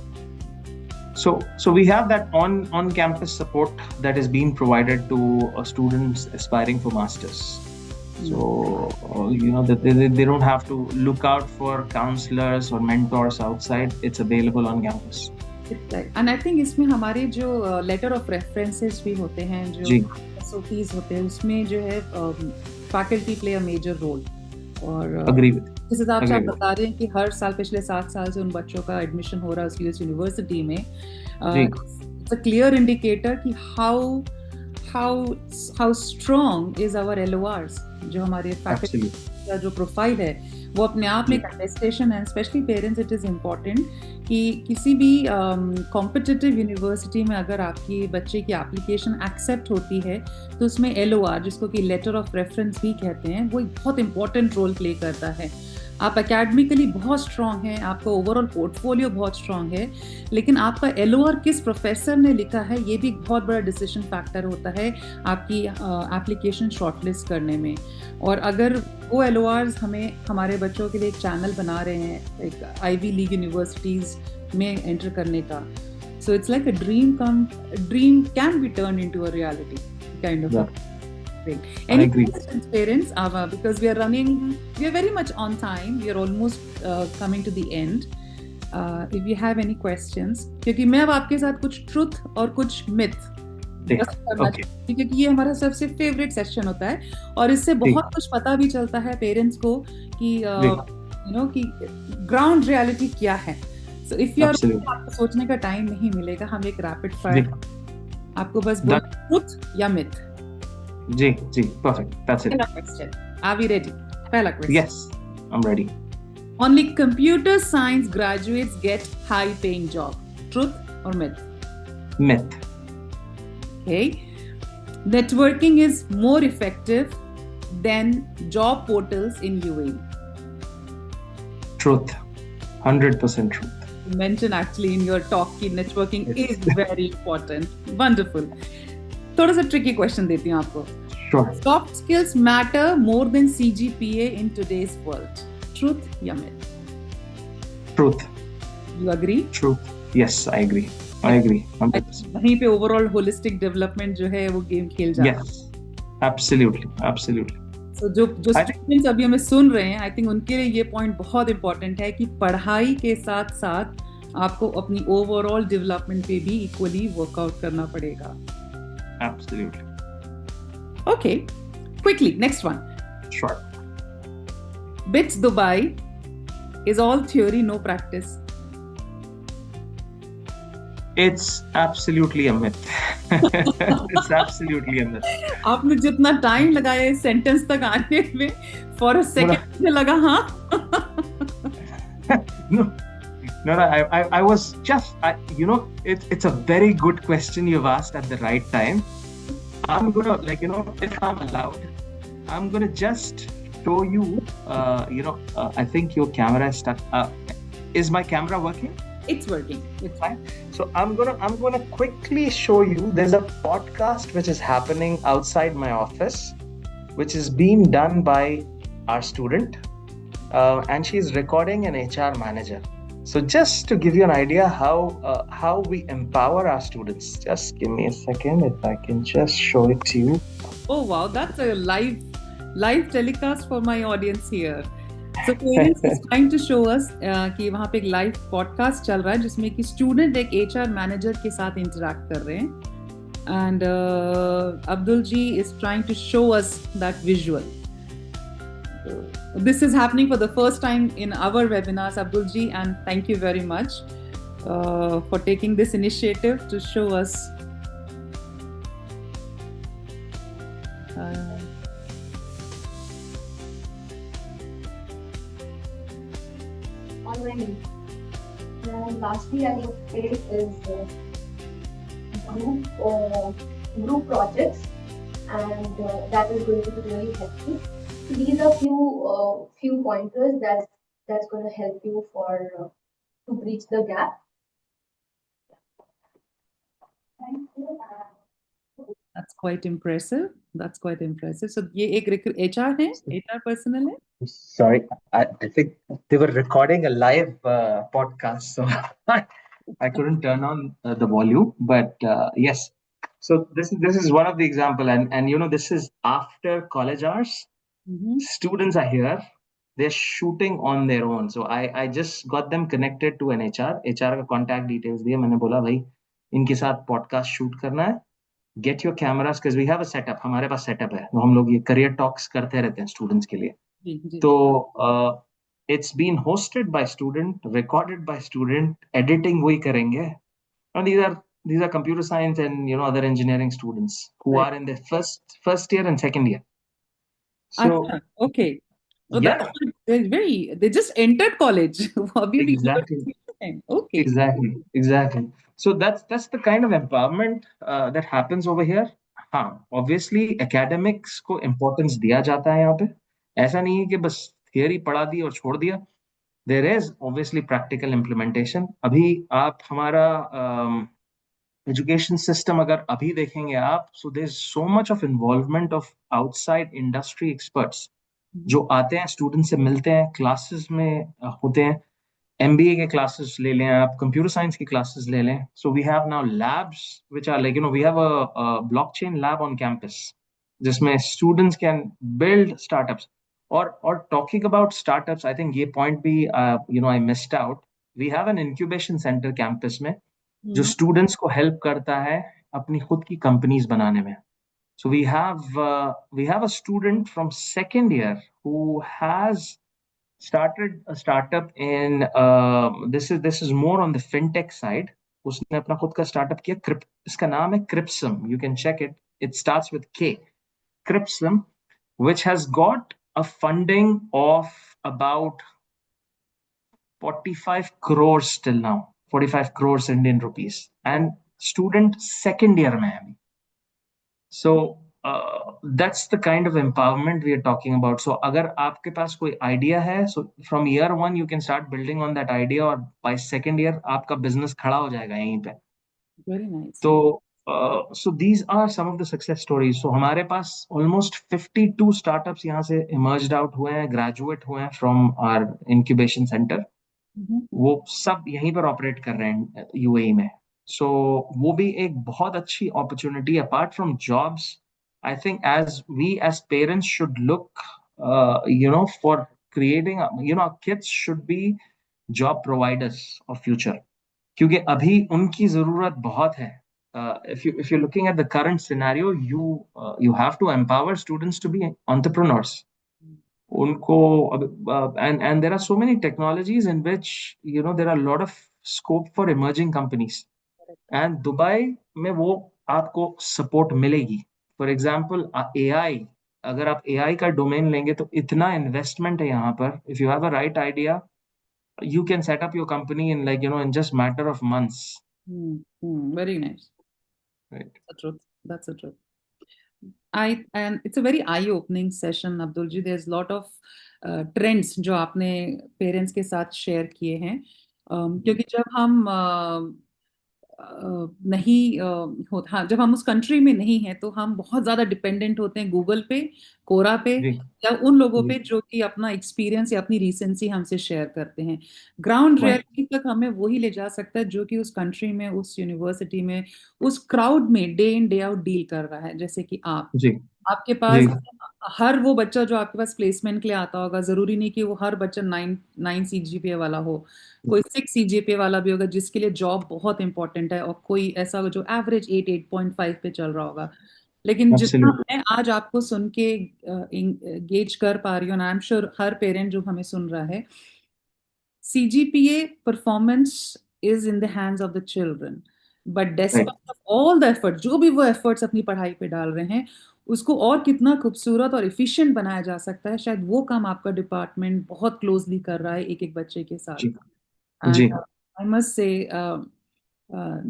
So we have that on campus support that is being provided to students aspiring for masters. So that they don't have to look out for counselors or mentors outside. It's available on campus. And I think इसमें हमारे जो letter of references भी होते हैं, जो SOPs होते हैं, उसमें जो है faculty play a major role. और जिस हिसाब से आप बता रहे हैं कि हर साल पिछले 7 साल से उन बच्चों का एडमिशन हो रहा है उस यूनिवर्सिटी में, it's a clear indicator कि how strong is our LORs, जो हमारे faculty का जो प्रोफाइल है वो अपने आप में कंटेस्टेशन है. Specially parents, it is important कि किसी भी कॉम्पिटिटिव यूनिवर्सिटी में अगर आपकी बच्चे की एप्लीकेशन एक्सेप्ट होती है तो उसमें LOR, जिसको कि लेटर ऑफ रेफरेंस भी कहते हैं, वो एक बहुत इंपॉर्टेंट रोल प्ले करता है. आप एकेडमिकली बहुत स्ट्रांग हैं, आपका ओवरऑल पोर्टफोलियो बहुत स्ट्रांग है, लेकिन आपका LOR किस प्रोफेसर ने लिखा है ये भी एक बहुत बड़ा डिसीजन फैक्टर होता है आपकी एप्लीकेशन शॉर्टलिस्ट करने में. और अगर वो LORs हमारे बच्चों के लिए एक चैनल बना रहे हैं एक आईवी लीग यूनिवर्सिटीज़ में एंटर करने का, so it's like a dream can be turn into a reality kind of. Any questions, parents? Because we are very much on time. We are almost coming to the end. If you have any questions, क्योंकि मैं अब आपके साथ कुछ truth और कुछ myth क्योंकि ये हमारा सबसे फेवरेट सेशन होता है और इससे बहुत कुछ पता भी चलता है पेरेंट्स को कि कि ग्राउंड रियलिटी क्या है. So if you are आपको सोचने का टाइम नहीं मिलेगा, हम एक रैपिड फायर आपको बस truth या myth. Ji, perfect. That's it. Pehla question. Are we ready? Pehla question. Yes, I'm ready. Only computer science graduates get high-paying job. Truth or myth? Myth. Okay. Networking is more effective than job portals in UAE. Truth. 100% truth. You mentioned actually in your talk that networking is very important. Wonderful. थोड़ा सा tricky question देती हूँ आपको. Sure. Soft skills matter more than CGPA in today's world. Truth या myth? Truth. You agree? Truth. Yes, I agree. 100%. वहीं पे overall holistic development जो है वो गेम खेल जाता है. Yes, absolutely. So जो स्टूडेंट्स अभी हमें सुन रहे हैं, आई थिंक उनके लिए ये पॉइंट बहुत इंपॉर्टेंट है कि पढ़ाई के साथ साथ आपको अपनी ओवरऑल डेवलपमेंट पे भी इक्वली वर्कआउट करना पड़ेगा. Absolutely. Okay, quickly, next one. Sure. BITS Dubai is all theory, no practice. It's absolutely a myth. It's absolutely a myth. आपने जितना टाइम लगाया इस सेंटेंस तक आने में, for a second मुझे लगा हाँ. No, I was just, it's a very good question you've asked at the right time. I'm gonna, if I'm allowed, I'm gonna just show you, I think your camera is stuck. Is my camera working? It's working. It's fine. So I'm gonna quickly show you. There's a podcast which is happening outside my office, which is being done by our student, and she's recording an HR manager. So just to give you an idea how we empower our students. Just give me a second if I can just show it to you. Oh wow, that's a live telecast for my audience here. So parents is trying to show us कि वहाँ पे एक live podcast चल रहा है जिसमें कि student एक HR manager के साथ interact कर रहे हैं, and Abdul ji is trying to show us that visual. This is happening for the first time in our webinars, Abdul ji, and thank you very much for taking this initiative to show us. Already. And lastly, I would say is group projects, and that is going to be really helpful. So these are few pointers that's going to help you to bridge the gap. That's quite impressive. So ये एक HR है, HR personnel है. Sorry, I think they were recording a live podcast, so I couldn't turn on the volume. But yes, so this is one of the example, and this is after college hours. Mm-hmm. Students are here. They're shooting on their own. So I just got them connected to an HR का contact details दिए. मैंने बोला भाई इनके साथ podcast shoot करना है. Get your cameras because we have a setup. हमारे पास setup है. हम लोग ये career talks करते रहते हैं students के लिए. तो it's been hosted by student, recorded by student, editing वही करेंगे. And these are computer science and other engineering students who are in their first year and second year. So okay. So yeah, they just entered college. Exactly. Okay. Exactly. So that's the kind of empowerment that happens over here. हाँ, obviously academics को importance दिया जाता है यहाँ पे. ऐसा नहीं है कि बस theory पढ़ा दी और छोड़ दिया. There is obviously practical implementation. अभी आप हमारा education system अगर अभी देखेंगे आप, so there's so much of involvement of outside industry experts जो आते हैं students से मिलते हैं, classes में होते हैं. MBA के classes ले लें आप, computer science की classes ले लें. So we have now labs which are like, we have a blockchain lab on campus जिसमें students can build startups. Or talking about startups, I think ये point भी I missed out. We have an incubation center campus में जो students को help करता है अपनी खुद की companies बनाने में. So we have a student from second year who has started a startup in this is more on the fintech side. उसने अपना खुद का startup किया. इसका नाम है Cripsum. You can check it. It starts with K. Cripsum, which has got a funding of about 45 crores till now. 45 crores Indian rupees. And student second year में है. So that's the kind of empowerment we are talking about. So अगर आपके पास कोई idea है, so from year one you can start building on that idea, और by second year आपका business खड़ा हो जाएगा यहीं पे. Very nice. So these are some of the success stories. So हमारे पास almost 52 startups यहाँ से emerged out हुए हैं, graduate हुए हैं from our incubation center. वो सब यहीं पर operate कर रहे हैं UAE में. So वो भी एक बहुत अच्छी opportunity apart from jobs. I think as parents should look, for creating, our kids should be job providers of future. क्योंकि अभी उनकी जरूरत बहुत है. If you're looking at the current scenario, you have to empower students to be entrepreneurs. And there are so many technologies in which there are a lot of scope for emerging companies. And Dubai में वो आपको support मिलेगी. For example AI, अगर आप AI का domain लेंगे तो इतना इन्वेस्टमेंट है यहाँ पर. If you have a right idea, you can set up your company in, like, in just matter of months. Very nice. Right. That's the truth. That's the truth. And it's a very eye-opening session, Abdul ji. There's a lot of trends जो आपने parents के साथ share किए हैं, क्योंकि जब हम नहीं होता, हाँ, जब हम उस कंट्री में नहीं हैं तो हम बहुत ज्यादा डिपेंडेंट होते हैं गूगल पे, कोरा पे, या उन लोगों पे जो कि अपना एक्सपीरियंस या अपनी रिसेंसी हमसे शेयर करते हैं. ग्राउंड रियलिटी तक हमें वही ले जा सकता है जो कि उस कंट्री में, उस यूनिवर्सिटी में, उस क्राउड में day in day out deal कर रहा है. जैसे कि आपके पास हर वो बच्चा जो आपके पास प्लेसमेंट के लिए आता होगा, जरूरी नहीं कि वो हर बच्चा 9 CGPA वाला हो. कोई 6 CGPA वाला भी होगा जिसके लिए जॉब बहुत इंपॉर्टेंट है, और कोई ऐसा जो एवरेज 8.5 पे चल रहा होगा. लेकिन जितना मैं आज आपको सुन के गेज कर पा रही हूँ, I am sure her parent जो हमें सुन रहा है, CGPA performance is in the hands of the children, but despite of all the effort, जो भी वो एफर्ट्स अपनी पढ़ाई पे डाल रहे हैं, उसको और कितना खूबसूरत और एफिशिएंट बनाया जा सकता है, शायद वो काम आपका डिपार्टमेंट बहुत क्लोजली कर रहा है एक एक बच्चे के साथ. And I must say,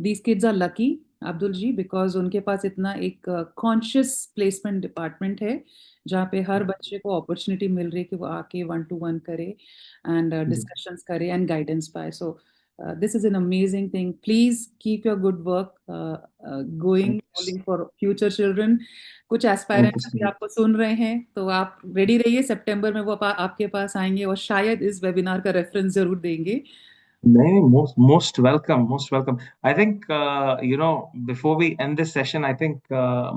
these kids are lucky, Abdul ji, because उनके पास इतना एक कॉन्शियस प्लेसमेंट डिपार्टमेंट है जहाँ पे हर बच्चे को अपॉर्चुनिटी मिल रही है कि वो आके 1-to-1 करे एंड डिस्कशंस करे एंड गाइडेंस पाए. सो this is an amazing thing. Please keep your good work going for future children. कुछ एस्पायरेंट्स भी आपको सुन रहे हैं तो आप रेडी रहिए, सितंबर में वो आपके पास आएंगे और शायद इस वेबिनार का रेफरेंस जरूर देंगे. नहीं, most welcome. I think before we end this session, I think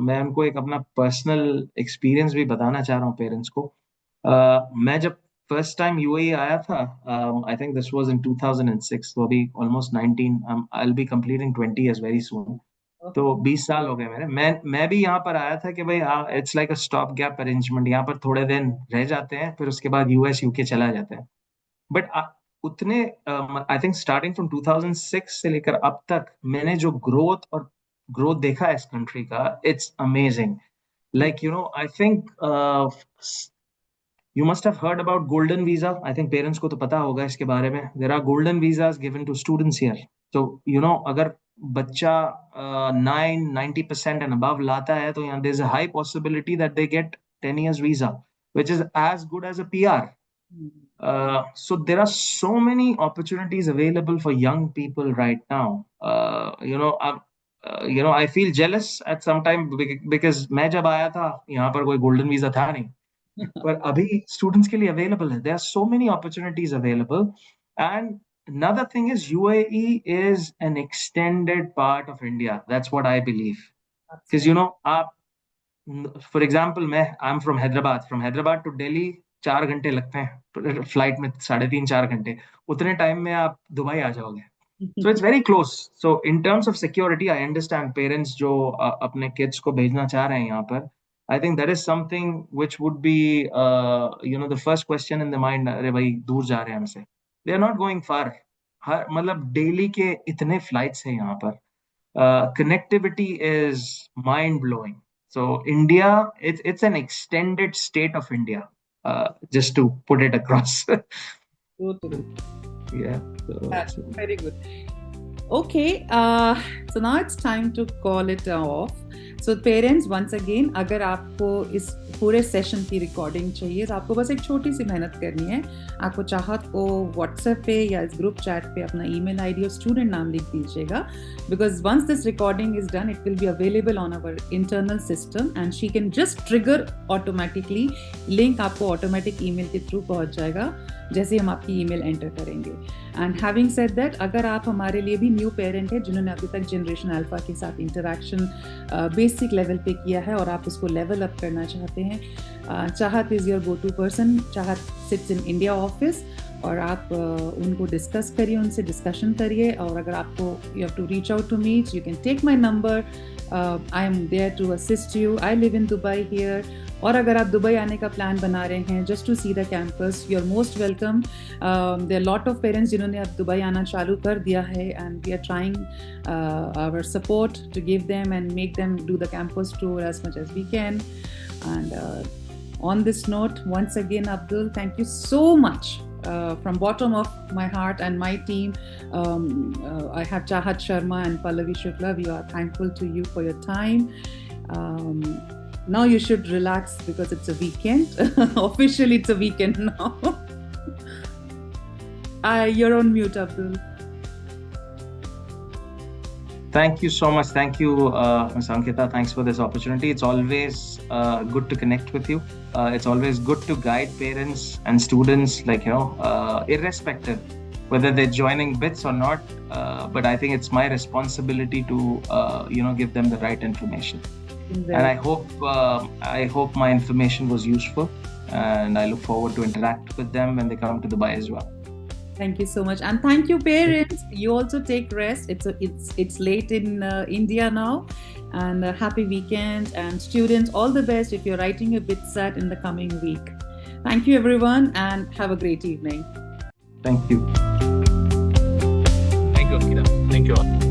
मैं उनको एक अपना पर्सनल एक्सपीरियंस भी बताना चाह रहा हूँ पेरेंट्स को. मैं जब फर्स्ट टाइम UAE आया था, I think this was in 2006, तो अभी almost 19, I'll be completing 20 years very soon. तो 20 साल हो गए मेरे. मैं भी यहाँ पर आया था कि भाई it's like a stop gap arrangement, यहाँ पर थोड़े दिन रह जाते हैं, फिर उसके बाद US UK चला जाता है. बट उतने आई थिंक स्टार्टिंग फ्रॉम 2006 से लेकर अब तक मैंने जो ग्रोथ देखा है इस कंट्री का, it's amazing. Like I think you must have heard about golden visa. I think parents को तो पता होगा इसके बारे में. There are golden visas given to students here. So अगर बच्चा 90% and above लाता है तो यहाँ there's a high possibility that they get 10 years visa, which is as good as a PR. So there are so many opportunities available for young people right now. I feel jealous at some time because मैं जब आया था यहाँ पर कोई golden visa था नहीं. But abhi students ke liye available hai. There are so many opportunities available. And another thing is UAE is an extended part of India. That's what I believe. Because for example, I'm from Hyderabad. From Hyderabad to Delhi 4 घंटे लगते हैं flight में, 3.5-4 घंटे. उतने time में आप Dubai आ जाओगे. So it's very close. So in terms of security, I understand parents जो अपने kids को भेजना चाह रहे हैं यहाँ पर. I think that is something which would be, the first question in the mind. अरे भाई दूर जा रहे हैं हमसे. They are not going far. मतलब डेली के इतने flights हैं यहाँ पर. Connectivity is mind blowing. So India, it's an extended state of India. Just to put it across. Yeah. That's very good. Okay. So now it's time to call it off. So parents, once again, अगर आपको इस पूरे session की recording चाहिए तो आपको बस एक छोटी सी मेहनत करनी है. आपको चाहत को व्हाट्सएप पे या इस ग्रुप चैट पे अपना ईमेल आईडी और स्टूडेंट नाम लिख दीजिएगा, because once this recording is done it will be available on our internal system and she can just trigger automatically. Link आपको ऑटोमेटिक ईमेल के थ्रू पहुंच जाएगा जैसे हम आपकी ईमेल एंटर करेंगे. एंड हैविंग सेड दैट, अगर आप हमारे लिए भी न्यू पेरेंट है जिन्होंने अभी तक जनरेशन अल्फा के साथ इंटरेक्शन बेसिक लेवल पे किया है और आप उसको लेवल अप करना चाहते हैं, Chahat is your go to person. Chahat sits in India office और आप उनको डिस्कस करिए, उनसे डिस्कशन करिए. और अगर आपको you have to reach out to me, you can take my number I am there to assist you. I live in Dubai here. और अगर आप दुबई आने का प्लान बना रहे हैं just to see the campus, you're most welcome. There are a lot of parents जिन्होंने अब दुबई आना चालू कर दिया है, and we are trying our support to give them and make them do the campus tour as much as we can. And on this note, once again, Abdul, thank you so much. From bottom of my heart and my team, I have Chahat Sharma and Pallavi Shukla. We are thankful to you for your time. Now you should relax because it's a weekend. Officially, it's a weekend now. You're on mute, Abdul. Thank you so much. Thank you, Ms. Ankita. Thanks for this opportunity. It's always good to connect with you. It's always good to guide parents and students, irrespective whether they're joining BITS or not. But I think it's my responsibility to, give them the right information. Exactly. And I hope my information was useful, and I look forward to interact with them when they come to Dubai as well. Thank you so much, and thank you, parents. You also take rest. It's late in India now, and a happy weekend. And students, all the best if you're writing your BITSAT in the coming week. Thank you, everyone, and have a great evening. Thank you. Thank you, Ankita. Thank you all.